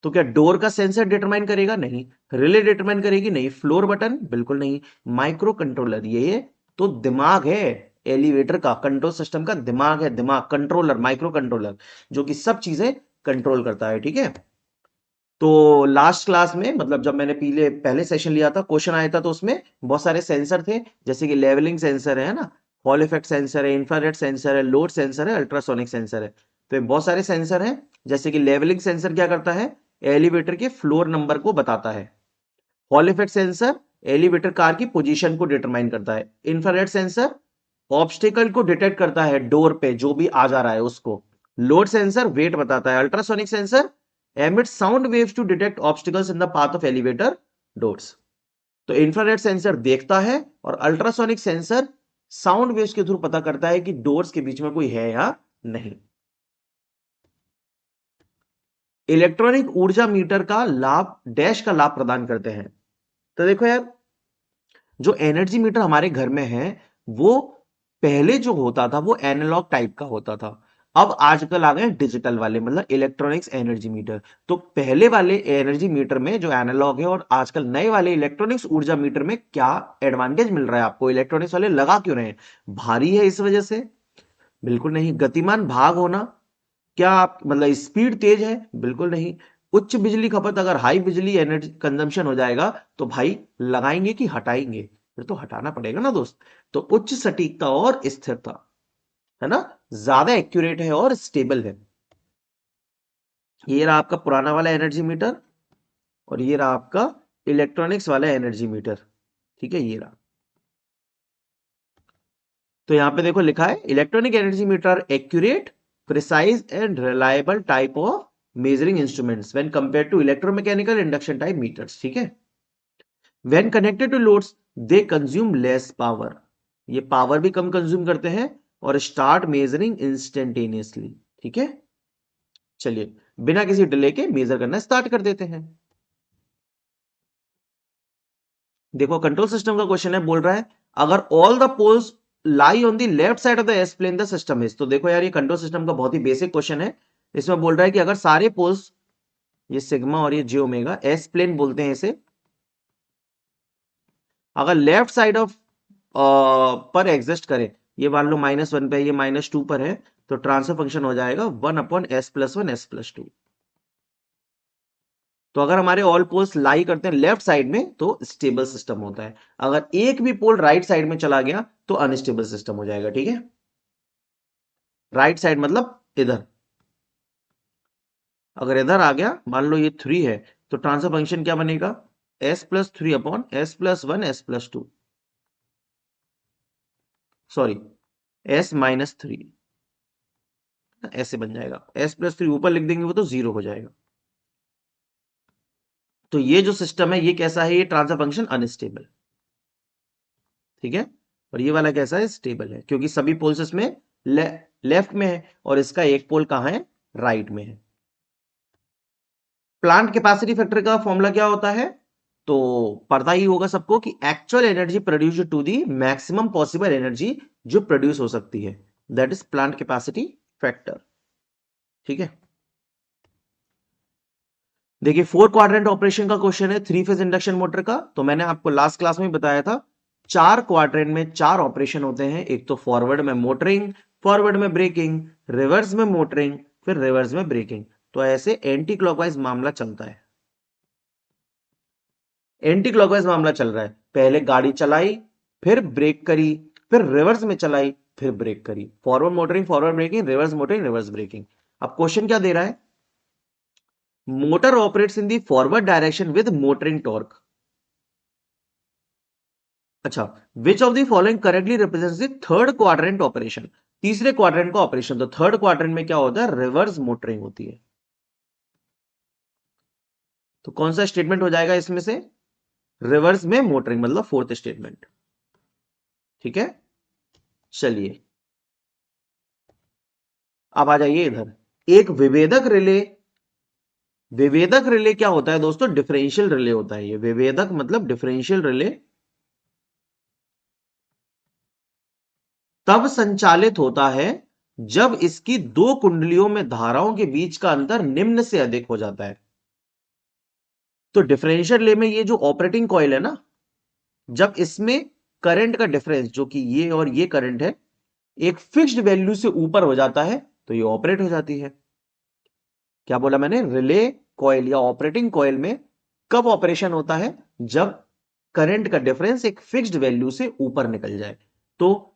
Speaker 1: तो क्या डोर का सेंसर डिटरमाइन करेगा? नहीं। रिले डिटरमाइन करेगी? नहीं। Floor button? बिल्कुल नहीं। माइक्रो कंट्रोलर, ये तो दिमाग है एलिवेटर का, कंट्रोल सिस्टम का दिमाग है, दिमाग, कंट्रोलर, माइक्रो कंट्रोलर, जो कि सब चीजें कंट्रोल करता है। ठीक है, तो लास्ट क्लास में, मतलब जब मैंने पहले सेशन लिया था, क्वेश्चन आया था, तो उसमें बहुत सारे सेंसर थे, जैसे कि लेवलिंग सेंसर है ना, हॉल इफेक्ट सेंसर है, इंफ्रारेड सेंसर है, लोड सेंसर है, अल्ट्रासोनिक सेंसर है। तो ये बहुत सारे सेंसर हैं। जैसे कि लेवलिंग सेंसर क्या करता है? एलिवेटर के फ्लोर नंबर को बताता है। Hall effect sensor elevator car की पोजीशन को डिटरमाइन करता है। इंफ्रारेड सेंसर ऑब्स्टिकल को डिटेक्ट करता है, डोर पे जो भी आ जा रहा है उसको। लोड सेंसर वेट बताता है। Ultrasonic sensor emits sound waves to detect obstacles in the path of elevator doors। तो इंफ्रारेड सेंसर देखता है और अल्ट्रासोनिक सेंसर साउंड वेव्स के थ्रू पता करता है कि डोर्स के बीच में कोई है या नहीं। इलेक्ट्रॉनिक ऊर्जा मीटर का लाभ डैश का लाभ प्रदान करते हैं। तो देखो यार, जो एनर्जी मीटर हमारे घर में है, वो पहले जो होता था वो एनालॉग टाइप का होता था। अब आजकल आ गए डिजिटल वाले, मतलब इलेक्ट्रॉनिक्स एनर्जी मीटर। तो पहले वाले एनर्जी मीटर में जो एनालॉग है और आजकल नए वाले इलेक्ट्रॉनिक्स ऊर्जा मीटर में क्या एडवांटेज मिल रहा है आपको? इलेक्ट्रॉनिक्स वाले लगा क्यों रहे हैं? भारी है इस वजह से? बिल्कुल नहीं। गतिमान भाग होना, क्या आप मतलब स्पीड तेज है? बिल्कुल नहीं। उच्च बिजली खपत, अगर हाई बिजली एनर्जी कंजम्पशन हो जाएगा तो भाई लगाएंगे कि हटाएंगे? फिर तो हटाना पड़ेगा ना दोस्त। तो उच्च सटीकता और स्थिरता, है ना, ज्यादा एक्यूरेट है और स्टेबल है। ये रहा आपका पुराना वाला एनर्जी मीटर और ये रहा आपका इलेक्ट्रॉनिक्स वाला एनर्जी मीटर। ठीक है, ये रहा। तो यहां पे देखो लिखा है electronic energy meter accurate, precise and reliable type of measuring instruments when compare to electromechanical induction type meters. ठीक है, when connected to loads they consume less power, ये पावर भी कम कंज्यूम करते हैं, और स्टार्ट मेजरिंग इंस्टेंटेनियसली। ठीक है, चलिए बिना किसी डिले के मेजर करना स्टार्ट कर देते हैं। देखो कंट्रोल सिस्टम का क्वेश्चन है, बोल रहा है अगर all the poles lie on the left side of the S plane the system is. तो देखो यार, ये कंट्रोल सिस्टम का बहुत ही बेसिक क्वेश्चन है। इसमें बोल रहा है कि अगर सारे पोल्स, ये सिग्मा और ये जे ओमेगा, एस प्लेन बोलते हैं इसे, अगर लेफ्ट साइड ऑफ पर एग्जिस्ट करे, ये मान लो -1 पे, ये -2 पर है, तो ट्रांसफर फंक्शन हो जाएगा 1/s+1 s+2। तो अगर हमारे ऑल पोल्स लाई करते हैं लेफ्ट साइड में तो स्टेबल सिस्टम होता है। अगर एक भी पोल राइट साइड में चला गया तो अनस्टेबल सिस्टम हो जाएगा। ठीक है, राइट साइड मतलब इधर, अगर इधर आ गया, मान लो ये 3 है, तो ट्रांसफर फंक्शन क्या बनेगा? s+3/s+1 s+2, सॉरी s-3, ऐसे बन जाएगा। s+3 ऊपर लिख देंगे वो तो 0 हो जाएगा। तो ये जो सिस्टम है ये कैसा है? ये ट्रांसफर फंक्शन अनस्टेबल। ठीक है, और ये वाला कैसा है? स्टेबल है, क्योंकि सभी पोल्स इसमें लेफ्ट में है और इसका एक पोल कहां है? राइट में है। प्लांट कैपेसिटी फैक्टर का फॉर्मूला क्या होता है? तो पता ही होगा सबको कि actual energy produce to the maximum possible energy जो प्रोड्यूस हो सकती है, that is plant capacity factor. ठीक है, देखिए 4 क्वाड्रेंट ऑपरेशन का क्वेश्चन है, 3 फेज इंडक्शन मोटर का। तो मैंने आपको लास्ट क्लास में बताया था 4 क्वाड्रेंट में 4 ऑपरेशन होते हैं। एक तो फॉरवर्ड में मोटरिंग, फॉरवर्ड में ब्रेकिंग, रिवर्स में मोटरिंग, फिर रिवर्स में ब्रेकिंग। तो ऐसे एंटी क्लॉकवाइज मामला चलता है। एंटी क्लॉकवाइज मामला चल रहा है, पहले गाड़ी चलाई, फिर ब्रेक करी, फिर रिवर्स में चलाई, फिर ब्रेक करी। Forward motoring, forward braking, reverse motoring, reverse braking. अब क्वेश्चन क्या दे रहा है? Motor operates in the forward direction with motoring torque. अच्छा, which of the following correctly represents the third quadrant operation. तीसरे क्वाड्रेंट का ऑपरेशन, तो थर्ड क्वाड्रेंट में क्या होता है, रिवर्स मोटरिंग होती है। तो कौन सा स्टेटमेंट हो जाएगा इसमें से, रिवर्स में मोटरिंग, मतलब फोर्थ स्टेटमेंट। ठीक है, चलिए अब आ जाइए इधर। एक विभेदक रिले, विभेदक रिले क्या होता है दोस्तों, डिफरेंशियल रिले होता है। ये विभेदक मतलब डिफरेंशियल रिले तब संचालित होता है जब इसकी दो कुंडलियों में धाराओं के बीच का अंतर निम्न से अधिक हो जाता है। तो डिफरेंशियल रिले में ये जो ऑपरेटिंग कॉइल है ना, जब इसमें करंट का डिफरेंस, जो कि ये और ये करंट है, एक फिक्स्ड वैल्यू से ऊपर हो जाता है, तो ये ऑपरेट हो जाती है। क्या बोला मैंने, रिले कॉइल या ऑपरेटिंग कॉइल में कब ऑपरेशन होता है, जब करंट का डिफरेंस एक फिक्स्ड वैल्यू से ऊपर निकल जाए। तो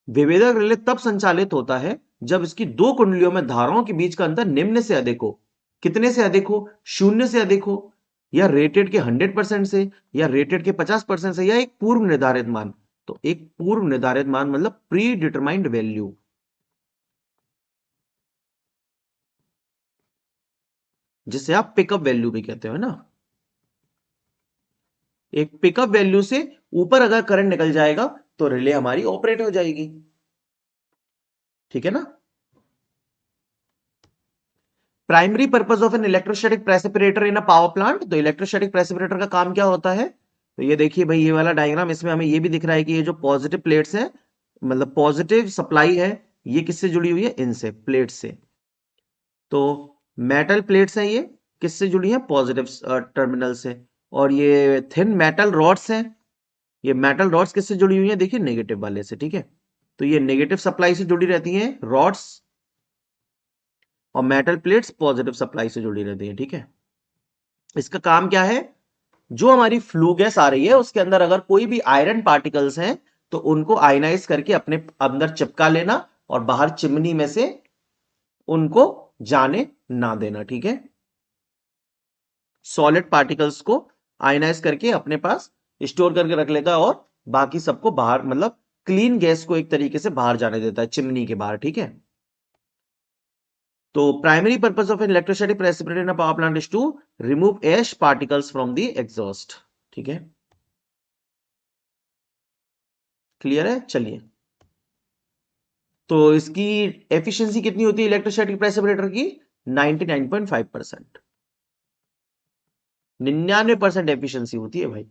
Speaker 1: विभेदक रिले तब संचालित होता है जब इसकी दो कुंडलियों में धाराओं के बीच का अंतर निम्न से अधिक हो। कितने से अधिक हो, शून्य से अधिक हो, या रेटेड के 100% से, या रेटेड के 50% से, या एक पूर्व निर्धारित मान। तो एक पूर्व निर्धारित मान मतलब प्री डिटरमाइंड वैल्यू, जिसे आप पिकअप वैल्यू भी कहते हो ना। एक पिकअप वैल्यू से ऊपर अगर करंट निकल जाएगा तो रिले हमारी ऑपरेट हो जाएगी। ठीक है ना। Primary purpose of an electrostatic precipitator in a power plant. तो इलेक्ट्रोस्टैटिक प्रेसिपिटेटर का काम क्या होता है, तो ये देखिए भाई, ये वाला डायग्राम, इसमें हमें ये भी दिख रहा है कि ये जो पॉजिटिव प्लेट्स हैं, मतलब पॉजिटिव सप्लाई है, ये किससे जुड़ी हुई है, इनसे, प्लेट से। तो मेटल प्लेट्स हैं, ये किससे जुड़ी हैं, पॉजिटिव टर्मिनल से। और ये थिन मेटल रॉड्स हैं, ये मेटल रॉड्स किससे जुड़ी हुई हैं, देखिए नेगेटिव वाले से। ठीक है, तो ये नेगेटिव सप्लाई से जुड़ी रहती हैं रॉड्स, और मेटल प्लेट्स पॉजिटिव सप्लाई से जुड़ी रहती हैं। ठीक है, इसका काम क्या है, जो हमारी फ्लू गैस आ रही है उसके अंदर अगर कोई भी आयरन पार्टिकल्स हैं तो उनको आयनाइज करके अपने अंदर चिपका लेना, और बाहर चिमनी में से उनको जाने ना देना। ठीक है, सॉलिड पार्टिकल्स को आयनाइज करके अपने पास स्टोर करके रख लेता है, और बाकी सबको बाहर, मतलब क्लीन गैस को एक तरीके से बाहर जाने देता है चिमनी के बाहर। ठीक है, तो primary purpose of an electrostatic precipitator in a power plant is to remove ash particles from the exhaust. ठीक है, क्लियर है। चलिए, तो इसकी एफिशिएंसी कितनी होती है इलेक्ट्रोस्टैटिक प्रेसिपिटेटर की, 99.5%, 99% एफिशिएंसी होती है भाई।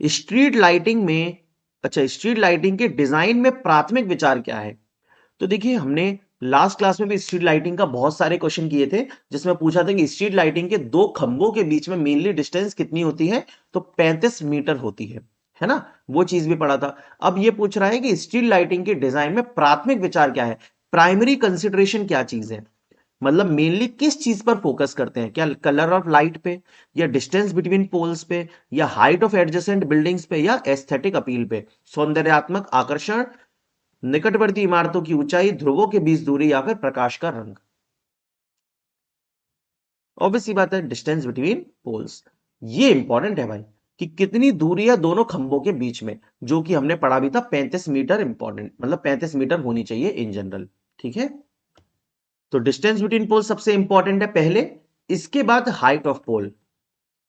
Speaker 1: स्ट्रीट लाइटिंग में, अच्छा, स्ट्रीट लाइटिंग के डिजाइन में प्राथमिक विचार क्या है। तो देखिए, हमने लास्ट क्लास में भी स्ट्रीट लाइटिंग का बहुत सारे क्वेश्चन किए थे, जिसमें पूछा था कि स्ट्रीट लाइटिंग के दो खंभों के बीच में मेनली डिस्टेंस कितनी होती है, तो 35 मीटर होती है ना, वो चीज भी पढ़ा था। अब ये पूछ रहा है कि स्ट्रीट लाइटिंग के डिजाइन में प्राथमिक विचार क्या है, प्राइमरी कंसिडरेशन क्या चीज है, मतलब मेनली किस चीज पर फोकस करते हैं, क्या कलर ऑफ लाइट पे, या डिस्टेंस बिटवीन पोल्स पे, या हाइट ऑफ एडजेसेंट बिल्डिंग्स पे, या एस्थेटिक अपील पे, सौंदर्यात्मक आकर्षण, निकटवर्ती इमारतों की ऊंचाई, ध्रुवों के बीच दूरी, या फिर प्रकाश का रंग। ऑब्वियसली बात है, डिस्टेंस बिटवीन पोल्स। ये इंपॉर्टेंट है भाई, कि कितनी दूरी है दोनों खंभों के बीच में, जो कि हमने पढ़ा भी था, 35 मीटर, इंपॉर्टेंट, मतलब 35 मीटर होनी चाहिए इन जनरल। ठीक है, तो डिस्टेंस बिटवीन पोल सबसे इंपॉर्टेंट है पहले, इसके बाद हाइट ऑफ पोल,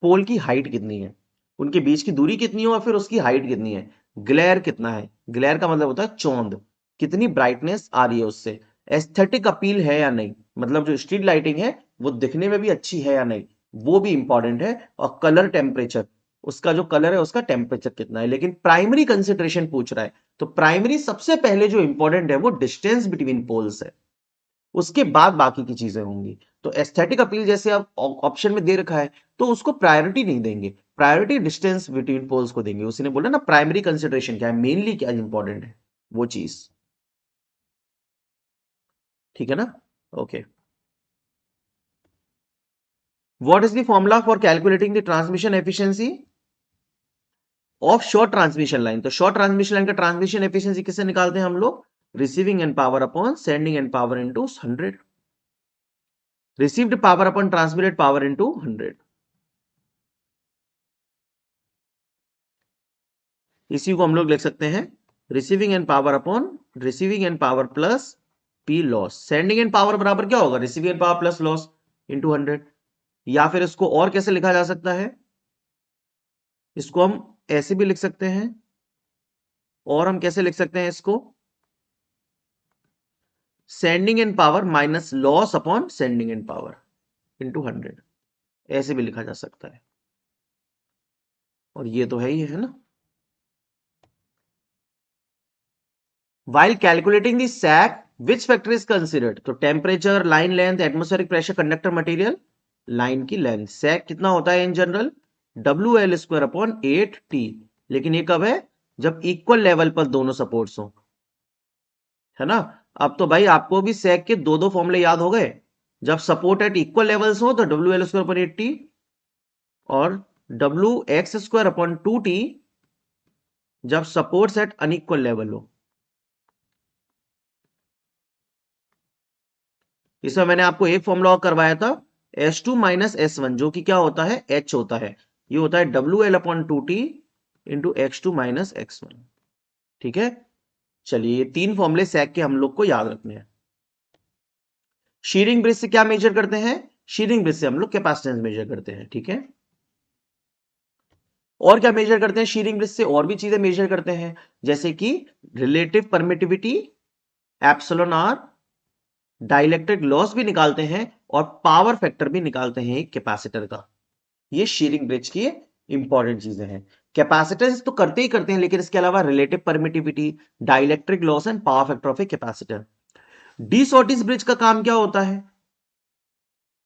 Speaker 1: पोल की हाइट कितनी है, उनके बीच की दूरी कितनी है, और फिर उसकी हाइट कितनी है, ग्लेयर कितना है, ग्लेयर का मतलब होता है चौंध, कितनी ब्राइटनेस आ रही है उससे, एस्थेटिक अपील है या नहीं, मतलब जो स्ट्रीट लाइटिंग है वो दिखने में भी अच्छी है या नहीं, वो भी इंपॉर्टेंट है, और कलर टेम्परेचर, उसका जो कलर है उसका टेम्परेचर कितना है। लेकिन प्राइमरी कंसिडरेशन पूछ रहा है, तो प्राइमरी सबसे पहले जो इंपॉर्टेंट है वो डिस्टेंस बिटवीन पोल्स है, उसके बाद बाकी की चीजें होंगी। तो एस्थेटिक अपील जैसे आप ऑप्शन में दे रखा है, तो उसको प्रायोरिटी नहीं देंगे, प्रायोरिटी डिस्टेंस बिटवीन पोल्स को देंगे। उसने बोला ना प्राइमरी कंसिडरेशन क्या है, मेनली क्या इंपॉर्टेंट है वो चीज। ठीक है ना, okay. What is the formula for calculating the transmission efficiency of short transmission line. तो शॉर्ट ट्रांसमिशन लाइन का ट्रांसमिशन एफिशिएंसी किससे निकालते हैं हम लोग, receiving end power upon sending end power into 100। Received power upon transmitted power into 100। इसी को हम लोग लिख सकते हैं receiving end power upon receiving end power plus P loss. Sending end power बराबर क्या होगा, receiving end power plus loss into 100। या फिर इसको और कैसे लिखा जा सकता है, इसको हम ऐसे भी लिख सकते हैं, और हम कैसे लिख सकते हैं इसको, sending end power minus loss upon sending end power into 100, ऐसे भी लिखा जा सकता है। और ये तो है ही है ना। While calculating the sag, which factor is considered? तो temperature, line length, atmospheric pressure, conductor material, line की लेंथ। सैग कितना होता है in general, WL² upon 8T। लेकिन ये कब है, जब इक्वल लेवल पर दोनों सपोर्ट्स हो, है ना। अब तो भाई आपको भी सैग के दो दो फॉर्मूले याद हो गए। जब सपोर्ट एट इक्वल लेवल्स हो तो WL² अपॉन 8T, और WX² अपॉन 2T जब सपोर्ट्स एट अनइक्वल लेवल हो। इसमें मैंने आपको एक फॉर्मूला करवाया था, S2 माइनस S1, जो कि क्या होता है, H होता है। ये होता है WL upon 2T into X2 minus X1। ठीक है, चलिए ये तीन फॉर्मूले सैग के हम लोग को याद रखने हैं। शीरिंग ब्रिज से क्या मेजर करते हैं, शीरिंग ब्रिज से हम लोग कैपेसिटेंस मेजर करते हैं। ठीक है, और क्या मेजर करते हैं शीरिंग ब्रिज से, और भी चीजें मेजर करते हैं, जैसे कि relative permittivity, epsilon R, dielectric loss भी निकालते हैं, और पावर फैक्टर भी निकालते हैं एक कैपेसिटर का। ये शीरिंग ब्रिज की इंपॉर्टेंट चीजें हैं। कैपेसिटेंस तो करते ही करते हैं, लेकिन इसके अलावा relative permittivity, dielectric loss and power factor of a capacitor. De Sauty's bridge का काम क्या होता है,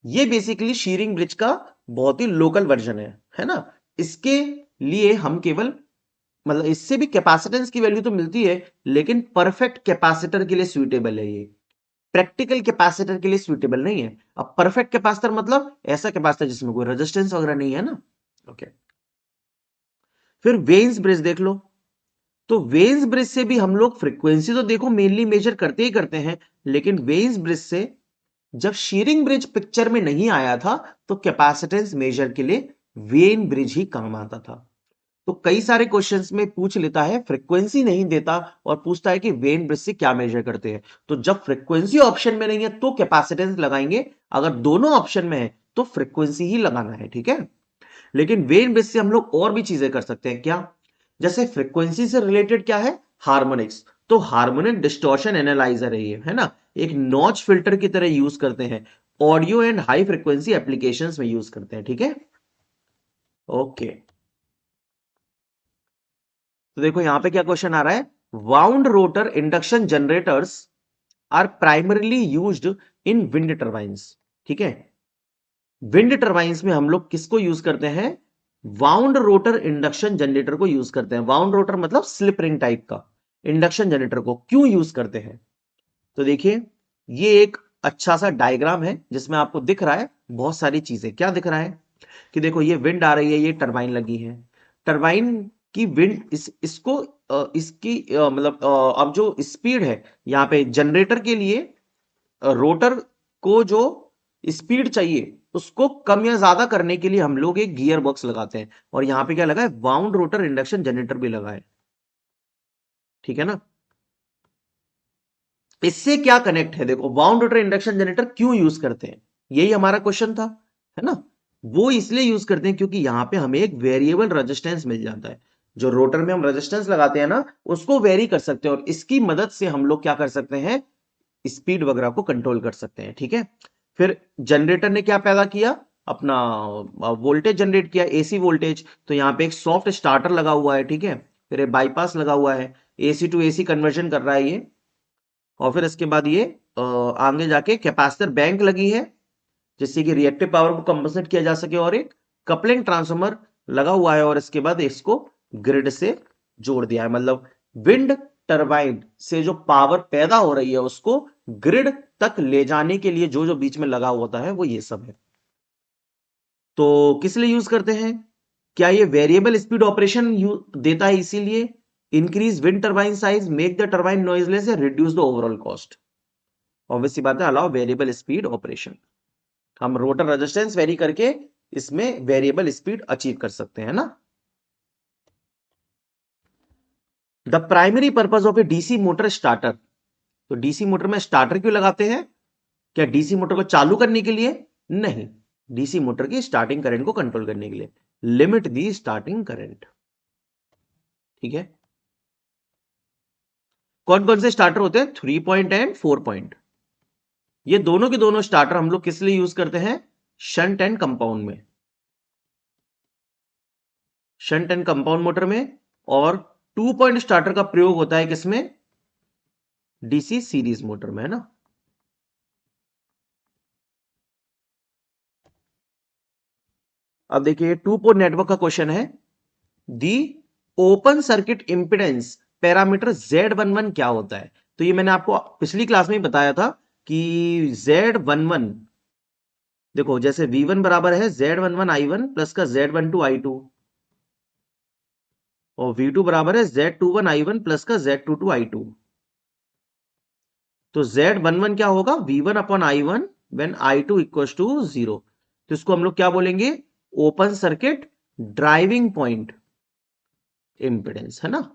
Speaker 1: ये बेसिकली शीरिंग ब्रिज का बहुत ही लोकल वर्जन है ना। इसके लिए हम केवल, मतलब इससे भी कैपेसिटेंस की वैल्यू तो मिलती है, लेकिन परफेक्ट कैपेसिटर के लिए सुइटेबल है ये, प्रैक्टिकल कैपेसिटर के लिए सुइटेबल नहीं है। अब परफेक्ट कैपेसिटर मतलब ऐसा कैपेसिटर जिसमें कोई रेजिस्टेंस वगैरह नहीं है ना। ओके, फिर वेन्स ब्रिज देख लो। तो वेन्स ब्रिज से भी हम लोग फ्रीक्वेंसी तो देखो मेनली मेजर करते ही करते हैं, लेकिन वेन्स ब्रिज से जब शीरिंग ब्रिज पिक्चर में नहीं आया था तो कैपेसिटेंस मेजर के लिए वेन ब्रिज ही काम आता था। तो कई सारे क्वेश्चंस में पूछ लेता है, फ्रीक्वेंसी नहीं देता और पूछता है कि वेन ब्रिज से क्या मेजर करते हैं। तो जब फ्रीक्वेंसी ऑप्शन में नहीं है तो कैपेसिटेंस लगाएंगे, अगर दोनों ऑप्शन में है तो फ्रीक्वेंसी ही लगाना है। ठीक है, लेकिन वेन ब्रिज से हम लोग और भी चीजें कर सकते हैं। क्या, जैसे फ्रीक्वेंसी से रिलेटेड क्या है, हार्मोनिक्स। तो हार्मोनिक डिस्टॉर्शन एनालाइजर है ये, है ना, एक नॉच फिल्टर की तरह यूज करते हैं, audio and high frequency applications में यूज करते हैं। ठीक है, ओके। तो देखो यहां पे क्या क्वेश्चन आ रहा है, wound rotor induction generators are primarily used in wind turbines. ठीक है, विंड टर्बाइंस में हम लोग किसको यूज करते हैं, वाउंड रोटर इंडक्शन जनरेटर को यूज करते हैं। वाउंड रोटर मतलब स्लिप रिंग टाइप का इंडक्शन जनरेटर को क्यों यूज करते हैं। तो देखिए ये एक अच्छा सा डायग्राम है जिसमें आपको दिख रहा है बहुत सारी चीजें। क्या दिख रहा है कि देखो ये विंड आ रही है, ये टरबाइन लगी है, टरबाइन की विंड इसको इसकी मतलब अब जो स्पीड है यहाँ पे जनरेटर के लिए, रोटर को जो स्पीड चाहिए उसको कम या ज्यादा करने के लिए हम लोग एक गियर बॉक्स लगाते हैं, और यहां पे क्या लगा है, वाउंड रोटर इंडक्शन जनरेटर भी लगा है। ठीक है ना, इससे क्या कनेक्ट है, देखो वाउंड रोटर इंडक्शन जनरेटर क्यों यूज करते हैं, यही हमारा क्वेश्चन था, है ना। वो इसलिए यूज करते हैं क्योंकि यहां पे हमें एक वेरिएबल रेजिस्टेंस मिल जाता है। जो रोटर में हम रेजिस्टेंस लगाते हैं ना, उसको वेरी कर सकते हैं, और इसकी मदद से हम लोग क्या कर सकते हैं, स्पीड वगैरह को कंट्रोल कर सकते हैं। ठीक है, फिर जनरेटर ने क्या पैदा किया, अपना वोल्टेज जनरेट किया, एसी वोल्टेज। तो यहाँ पे एक सॉफ्ट स्टार्टर लगा हुआ है, ठीक है, फिर एक बाईपास लगा हुआ है, एसी टू एसी कन्वर्जन कर रहा है ये, और फिर इसके बाद ये आगे जाके कैपेसिटर बैंक लगी है जिससे कि रिएक्टिव पावर को कंपनसेट किया जा सके, और एक कपलिंग ट्रांसफार्मर लगा हुआ है, और इसके बाद इसको ग्रिड से जोड़ दिया है। मतलब विंड टरबाइन से जो पावर पैदा हो रही है उसको ग्रिड तक ले जाने के लिए जो जो बीच में लगा होता है वो ये सब है। तो किस लिए यूज करते हैं, क्या ये वेरिएबल स्पीड ऑपरेशन देता है, इसीलिए increase wind turbine size, make the turbine noiseless, या reduce the overall cost. Obviously बात है, अलाउ वेरिएबल स्पीड ऑपरेशन। हम रोटर रेजिस्टेंस वेरी करके इसमें वेरिएबल स्पीड अचीव कर सकते हैं ना। The primary purpose of a DC motor starter, तो डीसी मोटर में स्टार्टर क्यों लगाते हैं? क्या डीसी मोटर को चालू करने के लिए? नहीं, डीसी मोटर की स्टार्टिंग करंट को कंट्रोल करने के लिए, लिमिट दी स्टार्टिंग करंट। ठीक है, कौन कौन से स्टार्टर होते हैं? 3 पॉइंट एंड 4 पॉइंट। ये दोनों के दोनों स्टार्टर हम लोग किस लिए यूज करते हैं? शंट एंड कंपाउंड में, शंट एंड कंपाउंड मोटर में। और 2 पॉइंट स्टार्टर का प्रयोग होता है किसमें? डीसी सीरीज मोटर में, है ना। अब देखिए 2 पोर्ट नेटवर्क का क्वेश्चन है, दी open circuit impedance parameter Z11 क्या होता है? तो ये मैंने आपको पिछली क्लास में ही बताया था कि Z11 देखो, जैसे V1 बराबर है Z11 I1 प्लस का Z12 I2, और V2 बराबर है Z21 I1 प्लस का Z22 I2। तो Z11 क्या होगा? V1 upon I1 when I2 equals to 0। तो इसको हम लोग क्या बोलेंगे? Open circuit driving point impedance, है ना।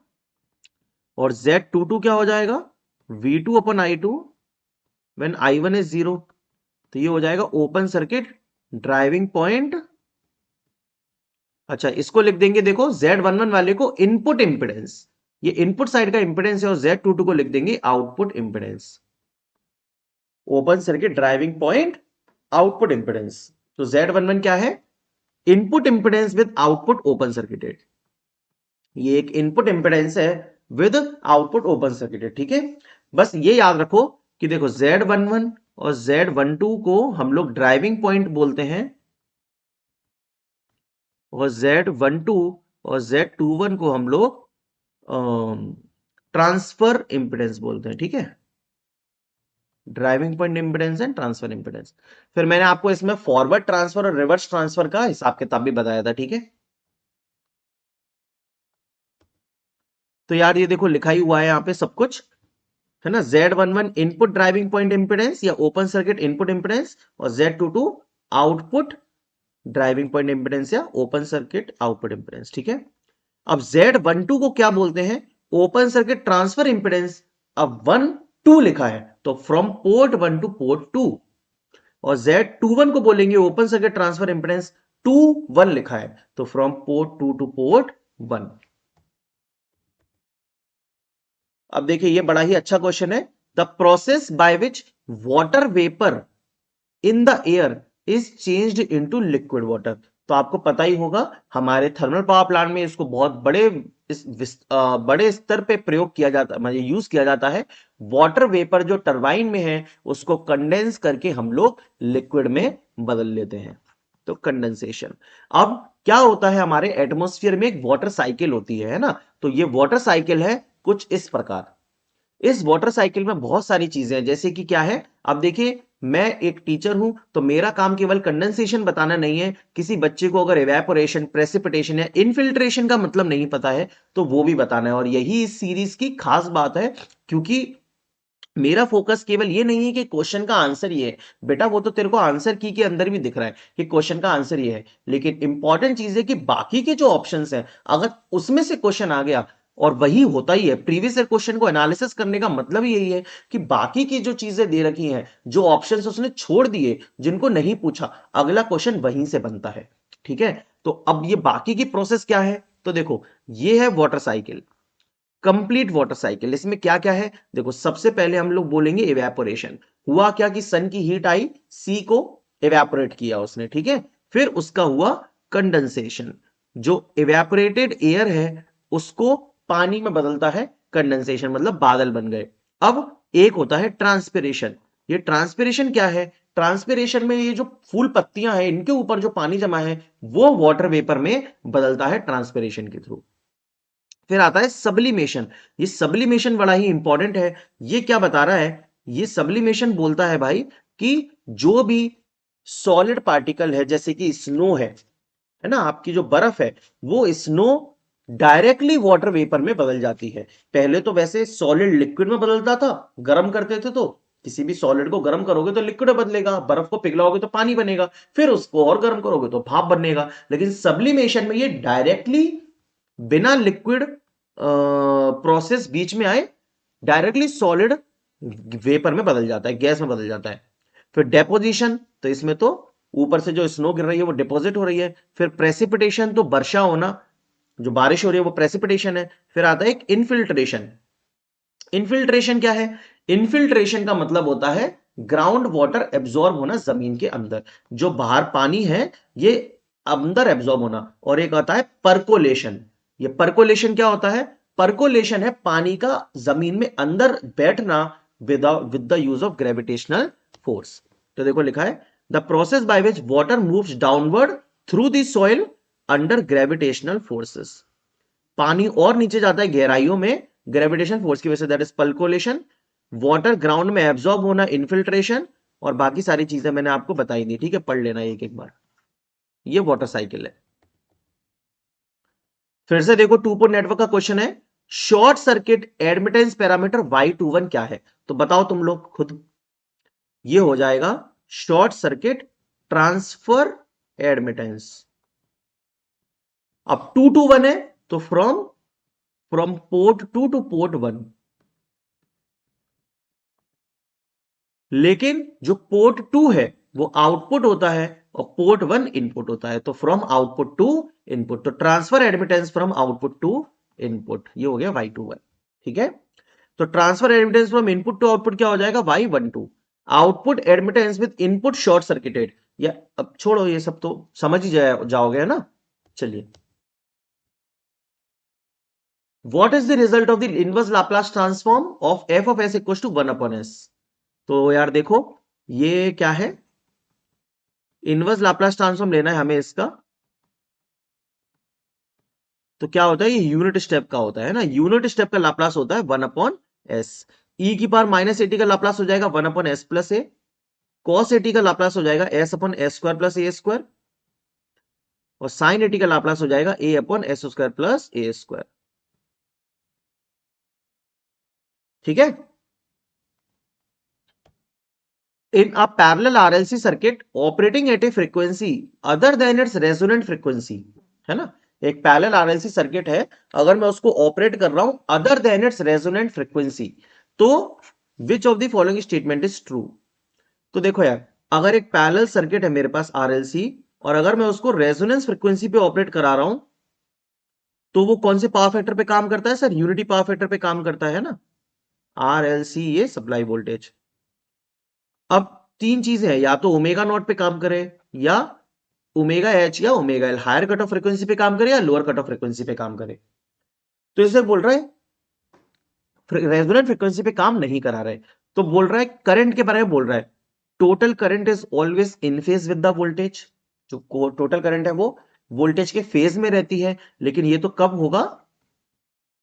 Speaker 1: और Z22 क्या हो जाएगा? V2 upon I2 when I1 is 0। तो ये हो जाएगा ओपन सर्किट ड्राइविंग पॉइंट। अच्छा, इसको लिख देंगे, देखो Z11 वाले को इनपुट इंपेडेंस, ये इनपुट साइड का इंपेडेंस है, और Z22 को लिख देंगे output impedance. Open circuit driving point output impedance. तो Z11 क्या है? Input impedance with output open circuited. ये एक इनपुट इंपेडेंस है विद आउटपुट ओपन सर्किटेड। ठीक है, बस ये याद रखो कि देखो Z11 और Z12 को हम लोग ड्राइविंग पॉइंट बोलते हैं, और Z12 और Z21 को हम लोग ट्रांसफर इंपेडेंस बोलते हैं। ठीक है, driving point impedance and transfer impedance. फिर मैंने आपको इसमें फॉरवर्ड ट्रांसफर और रिवर्स ट्रांसफर का हिसाब किताब भी बताया था। ठीक है, तो यार ये देखो लिखा ही हुआ है यहां पे सब कुछ, है ना। Z11 input driving point impedance या ओपन सर्किट इनपुट इंपेडेंस, और Z22 output driving point impedance या ओपन सर्किट आउटपुट इंपेडेंस। ठीक है, अब Z12 को क्या बोलते हैं? Open circuit transfer impedance. अब 1 2 लिखा है तो फ्रॉम पोर्ट 1 टू पोर्ट 2, और Z21 को बोलेंगे ओपन सर्किट ट्रांसफर इंपेडेंस 2 1 लिखा है तो फ्रॉम पोर्ट 2 टू पोर्ट 1। अब देखिए ये बड़ा ही अच्छा क्वेश्चन है, the process by which water vapour in the air is changed into liquid water. तो आपको पता ही होगा हमारे थर्मल पावर प्लांट में इसको बहुत बड़े स्तर पे प्रयोग किया जाता है, मतलब यूज किया जाता है। वाटर वेपर जो टरबाइन में है उसको कंडेंस करके हम लोग लिक्विड में बदल लेते हैं, तो कंडेंसेशन। अब क्या होता है, हमारे एटमॉस्फेयर में एक वाटर साइकिल होती है ना। तो ये वाटर साइकिल है कुछ इस प्रकार। इस वाटर साइकिल में बहुत सारी चीजें हैं, जैसे कि क्या है, अब देखिए मैं एक टीचर हूं तो मेरा काम केवल कंडेंसेशन बताना नहीं है। किसी बच्चे को अगर इवेपोरेशन, प्रेसिपिटेशन या इनफिल्ट्रेशन का मतलब नहीं पता है तो वो भी बताना है। और यही इस सीरीज की खास बात है, क्योंकि मेरा फोकस केवल ये नहीं है कि क्वेश्चन का आंसर ये है बेटा, वो तो तेरे को आंसर की के अंदर भी दिख रहा है कि क्वेश्चन का आंसर ये है, लेकिन इंपॉर्टेंट चीज है कि बाकी के जो ऑप्शंस हैं अगर उसमें से क्वेश्चन आ गया, और वही होता ही है प्रीवियस ईयर क्वेश्चन को एनालिसिस करने का मतलब ही यही है कि बाकी की जो चीजें दे रखी हैं, जो ऑप्शंस उसने छोड़ दिए, जिनको नहीं पूछा, अगला क्वेश्चन वहीं से बनता है। ठीक है, तो अब ये बाकी की प्रोसेस क्या है, तो देखो ये है water cycle, complete water cycle. इसमें क्या क्या है, देखो सबसे पहले हम लोग बोलेंगे इवेपोरेशन। हुआ क्या कि सन की हीट आई, सी को इवेपोरेट किया उसने, ठीक है। फिर उसका हुआ कंडेंसेशन, जो इवेपोरेटेड एयर है उसको पानी में बदलता है, कंडेंसेशन मतलब बादल बन गए। अब एक होता है ट्रांसपिरेशन। ये ट्रांसपिरेशन क्या है, ट्रांसपिरेशन में ये जो फूल पत्तियां हैं इनके ऊपर जो पानी जमा है वो वाटर वेपर में बदलता है ट्रांसपिरेशन के थ्रू। फिर आता है सब्लिमेशन। ये सब्लिमेशन बड़ा ही इंपॉर्टेंट है। ये क्या बता रहा है, ये सब्लिमेशन बोलता है भाई कि जो भी सॉलिड पार्टिकल है, जैसे कि स्नो है ना, आपकी जो बर्फ है वो स्नो डायरेक्टली वाटर वेपर में बदल जाती है। पहले तो वैसे सॉलिड लिक्विड में बदलता था गर्म करते थे तो, किसी भी सॉलिड को गर्म करोगे तो लिक्विड बदलेगा, बर्फ को पिघलाओगे तो पानी बनेगा, फिर उसको और गर्म करोगे तो भाप बनेगा। लेकिन सब्लिमेशन में ये डायरेक्टली बिना लिक्विड प्रोसेस बीच में आए डायरेक्टली सॉलिड वेपर में बदल जाता है, गैस में बदल जाता है। फिर डेपोजिशन, तो इसमें तो ऊपर से जो स्नो गिर रही है वो डिपॉजिट हो रही है। फिर प्रेसिपिटेशन, तो वर्षा होना, जो बारिश हो रही है वो प्रेसिपिटेशन है। फिर आता है एक इनफिल्ट्रेशन। इनफिल्ट्रेशन क्या है? इनफिल्ट्रेशन का मतलब होता है ग्राउंड वाटर एब्जॉर्ब होना जमीन के अंदर, जो बाहर पानी है ये अंदर एब्जॉर्ब होना। और एक आता है परकोलेशन। ये परकोलेशन क्या होता है? परकोलेशन है पानी का जमीन में अंदर बैठना with the use of gravitational force. तो देखो लिखा है the process by which water moves downward through the soil under gravitational forces. पानी और नीचे जाता है गहराइयों में ग्रेविटेशन फोर्स की वजह से, दैट इज पल्कोलेशन। वाटर ग्राउंड में एब्जॉर्ब होना, इनफिल्ट्रेशन। और बाकी सारी चीजें मैंने आपको बताई दी, ठीक है, पढ़ लेना एक एक बार। ये वाटर साइकिल है। फिर से देखो 2 नेटवर्क का क्वेश्चन है, short circuit admittance parameter Y21 क्या है? तो बताओ तुम लोग खुद। ये हो जाएगा शॉर्ट सर्किट ट्रांसफर एडमिटेंस। अब 2 to 1 है तो फ्रॉम पोर्ट 2 टू पोर्ट 1। लेकिन जो पोर्ट 2 है वो आउटपुट होता है और पोर्ट 1 इनपुट होता है, तो फ्रॉम आउटपुट टू इनपुट, तो transfer admittance from output to input, ये हो गया Y21। ठीक है, तो transfer admittance from input to output क्या हो जाएगा? Y12। Output admittance with input short circuited, या अब छोड़ो ये सब तो समझ ही जाओगे, है ना। चलिए, what is the result of the inverse Laplace transform of f of s equal to 1/s? तो यार देखो, ये क्या है? इनवर्स लाप्लास ट्रांसफॉर्म लेना है हमें इसका। तो क्या होता है? ये यूनिट स्टेप का होता है ना, यूनिट स्टेप का लाप्लास होता है 1/s। e की पावर -at का लाप्लास हो जाएगा 1/s plus A. cos at का लाप्लास हो जाएगा s/s² प्लस ए स्क्वायर। और sin at का लाप्लास हो जाएगा a/s² प्लस ए स्क्वायर। ठीक है, in a parallel RLC circuit operating at a frequency other than its resonant frequency, है ना। एक पैरेलल RLC सर्किट है, अगर मैं उसको ऑपरेट कर रहा हूं other than its resonant frequency, तो which of the following statement is true? तो देखो यार, अगर एक पैरेलल सर्किट है मेरे पास RLC, और अगर मैं उसको रेजोनेंस फ्रीक्वेंसी पे ऑपरेट करा रहा हूं, तो वो कौन से पावर फैक्टर पे काम करता है सर? यूनिटी पावर फैक्टर पे काम करता है ना, RLC ये सप्लाई वोल्टेज। अब तीन चीजें हैं, या तो ओमेगा नॉट पे काम करे, या ओमेगा एच या omega L, higher cut off frequency पे काम करे या लोअर कट ऑफ फ्रीक्वेंसी पे काम करे। तो इसे बोल रहा है रेजोनेंट फ्रीक्वेंसी पे काम नहीं करा रहे, तो बोल रहा है करंट के बारे में बोल रहा है, total current is always in phase with the voltage. जो टोटल करंट है वो वोल्टेज के फेज में रहती है, लेकिन ये तो कब होगा?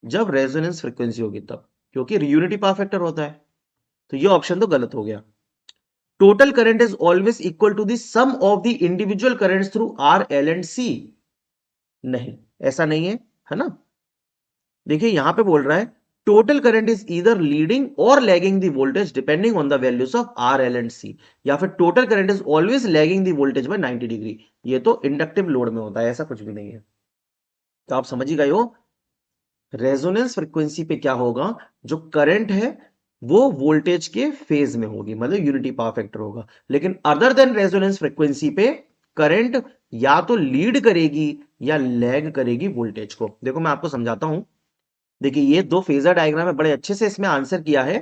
Speaker 1: जब रेजोनेंस फ्रीक्वेंसी होगी तब, क्योंकि यूनिटी पावर फैक्टर होता है। तो ये ऑप्शन तो गलत हो गया। Total current is always equal to the sum of the individual currents through R L and C. नहीं, ऐसा नहीं है ना। देखिए यहां पे बोल रहा है total current is either leading और lagging the voltage depending on the values of R L and C, या फिर total current is always lagging the voltage by 90 degree. ये तो इंडक्टिव लोड में होता है, ऐसा कुछ भी नहीं है। तो आप समझ ही गए हो, रेजोनेंस फ्रीक्वेंसी पे क्या होगा? जो करंट है वो वोल्टेज के फेज में होगी, मतलब यूनिटी पावर फैक्टर होगा। लेकिन अदर देन रेजोनेंस फ्रीक्वेंसी पे करंट या तो लीड करेगी या लैग करेगी वोल्टेज को। देखो मैं आपको समझाता हूं। देखिए ये दो फेजर डायग्राम है, बड़े अच्छे से इसमें आंसर किया है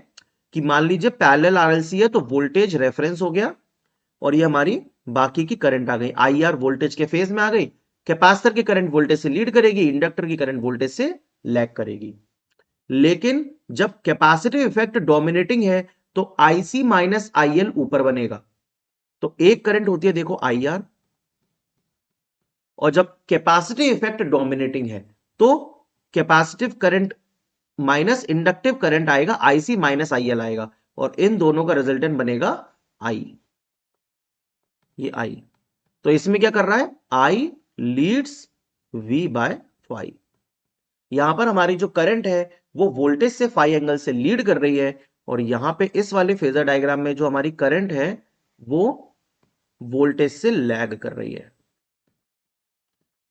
Speaker 1: कि मान लीजिए पैरेलल आरएलसी है, तो वोल्टेज रेफरेंस हो गया और ये हमारी बाकी की करंट आ गई। आईआर वोल्टेज के फेज में आ गई, कैपेसिटर की करंट वोल्टेज से लीड करेगी, इंडक्टर की करंट वोल्टेज से लैग करेगी। लेकिन जब कैपेसिटिव इफेक्ट डोमिनेटिंग है तो आईसी माइनस आईएल ऊपर बनेगा। तो एक करंट होती है देखो आईआर, और जब कैपेसिटिव इफेक्ट डोमिनेटिंग है तो capacitive current minus inductive current आएगा, आईसी माइनस आईएल आएगा, और इन दोनों का रिजल्टेंट बनेगा आई। ये आई, तो इसमें क्या कर रहा है? आई लीड्स वी बाय फाइव। यहां पर हमारी जो करंट है वो वोल्टेज से फाइव एंगल से लीड कर रही है, और यहां पे इस वाले फेजर डायग्राम में जो हमारी करंट है वो वोल्टेज से लैग कर रही है।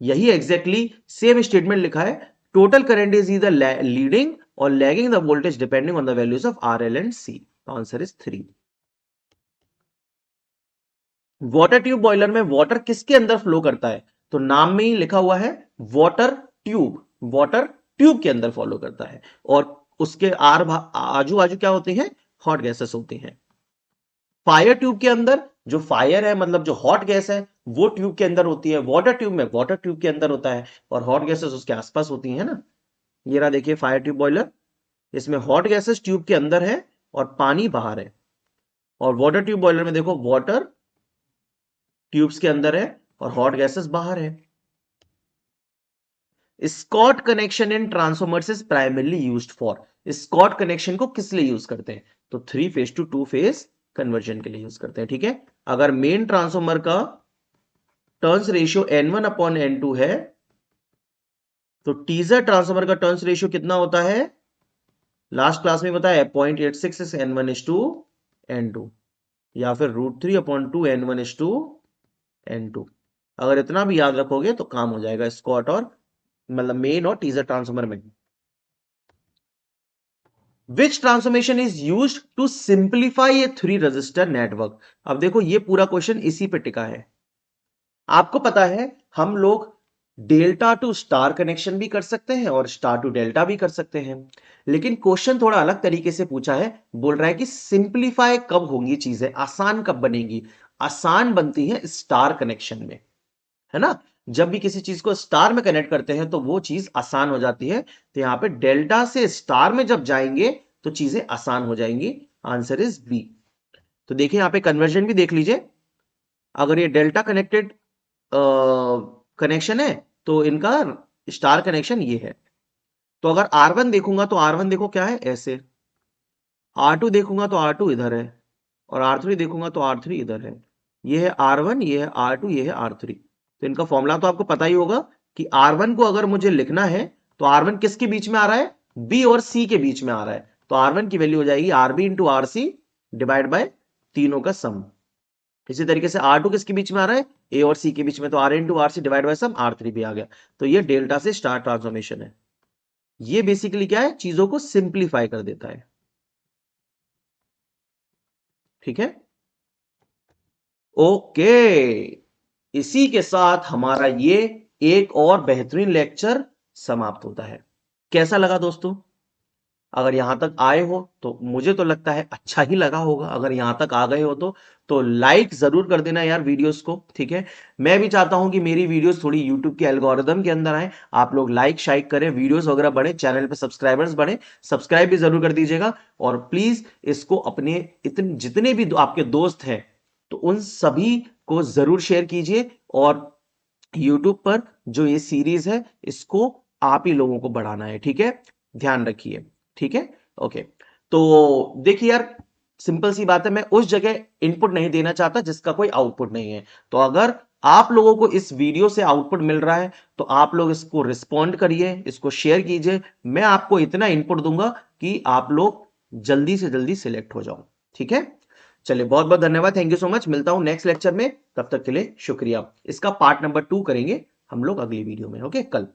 Speaker 1: यही एग्जैक्टली सेम स्टेटमेंट लिखा है, टोटल करंट इज इधर लीडिंग और lagging the voltage depending on the values of R L and C. Answer is 3। Water tube boiler में वाटर किसके अंदर फ्लो करता है? तो नाम में ही लिखा हुआ है वाटर ट्यूब, वाटर ट्यूब के अंदर फॉलो करता है। और उसके आजू बाजू क्या होती हैं? हॉट गैसेस होती हैं। फायर ट्यूब के अंदर जो फायर है, मतलब जो हॉट गैस है, वो ट्यूब के अंदर होती है। वाटर ट्यूब में वाटर ट्यूब के अंदर होता है और हॉट गैसेस उसके आसपास होती है ना। ये रहा देखिए फायर ट्यूब बॉयलर, इसमें हॉट गैसेस ट्यूब के अंदर है और पानी बाहर है। और वाटर ट्यूब बॉयलर में देखो वाटर ट्यूब्स के अंदर है और हॉट गैसेस बाहर है। Scott connection in transformers is primarily used for. Scott connection को किस लिए यूज करते हैं? तो 3 फेज टू 2 फेज कन्वर्जन के लिए यूज करते हैं। ठीक है, अगर मेन ट्रांसफॉर्मर का turns ratio N1 upon N2 है तो टीजर ट्रांसफॉर्मर का टर्न्स रेशियो कितना होता है? लास्ट क्लास में बताया 0.86 N1 इज टू N2 या फिर √3 upon 2 N1 is to N2। अगर इतना भी याद रखोगे तो काम हो जाएगा स्कॉट और मतलब मेन और टीजर ट्रांसफॉर्मर में। Which transformation is used to simplify a 3 resistor network? अब देखो ये पूरा क्वेश्चन इसी पे टिका है। आपको पता है हम लोग डेल्टा टू स्टार कनेक्शन भी कर सकते हैं और स्टार टू डेल्टा भी कर सकते हैं, लेकिन क्वेश्चन थोड़ा अलग तरीके से पूछा है। बोल रहा है कि सिंप्लीफाई कब होंगी चीजें, आसान कब बनेंगी? आसान बनती है स्टार कनेक्शन में, है ना। जब भी किसी चीज को स्टार में कनेक्ट करते हैं तो वो चीज आसान हो जाती है। तो यहां पे डेल्टा से स्टार में जब जाएंगे तो चीजें आसान हो जाएंगी। Answer is B. तो देखिए यहां पे कन्वर्जन भी देख लीजिए। अगर ये डेल्टा कनेक्टेड कनेक्शन है तो इनका स्टार कनेक्शन ये है। तो अगर R1 देखूंगा तो R1 देखो क्या है ऐसे, R2 देखूंगा तो R2 इधर है और R3 देखूंगा तो R3 इधर है। ये है R1, ये है R2, ये है R3। तो इनका फॉर्मूला तो आपको पता ही होगा कि R1 को अगर मुझे लिखना है तो R1 किसके बीच में आ रहा है? B और C के बीच में आ रहा है। तो R1 की वैल्यू हो जाएगी RB into RC divide bye तीनों का सम। इसी तरीके से R2 किसके बीच में आ रहा है? A और C के बीच में, तो R into RC divide by sum R3 भी आ गया। तो ये डेल्टा से स्टार ट्रांसफॉर्मेशन है। ये बेसिकली क्या है? चीजों को सिंप्लीफाई कर देता है। ठीक है, ओके। इसी के साथ हमारा ये एक और बेहतरीन लेक्चर समाप्त होता है। कैसा लगा दोस्तों? अगर यहां तक आए हो तो मुझे तो लगता है अच्छा ही लगा होगा। अगर यहां तक आ गए हो तो लाइक जरूर कर देना यार वीडियोस को। ठीक है, मैं भी चाहता हूं कि मेरी वीडियोस थोड़ी यूट्यूब के एल्गोरिदम के अंदर आए। आप लोग लाइक शाइक करें, वीडियोस वगैरह बढ़े, चैनल पे सब्सक्राइबर्स बढ़े, सब्सक्राइब भी जरूर कर दीजिएगा। और प्लीज इसको अपने इतने जितने भी आपके दोस्त हैं तो उन सभी को जरूर शेयर कीजिए। और यूट्यूब पर जो ये सीरीज है इसको आप ही लोगों को बढ़ाना है। ठीक है, ध्यान रखिए। ठीक है, ओके। तो देखिए यार, सिंपल सी बात है, मैं उस जगह इनपुट नहीं देना चाहता जिसका कोई आउटपुट नहीं है। तो अगर आप लोगों को इस वीडियो से आउटपुट मिल रहा है तो आप लोग इसको रिस्पॉन्ड करिए, इसको शेयर कीजिए। मैं आपको इतना इनपुट दूंगा कि आप लोग जल्दी से जल्दी सिलेक्ट हो जाओ। ठीक है, चलिए बहुत बहुत धन्यवाद, थैंक यू सो मच। मिलता हूं नेक्स्ट लेक्चर में, तब तक के लिए शुक्रिया। इसका पार्ट नंबर 2 करेंगे हम लोग अगली वीडियो में। ओके, कल।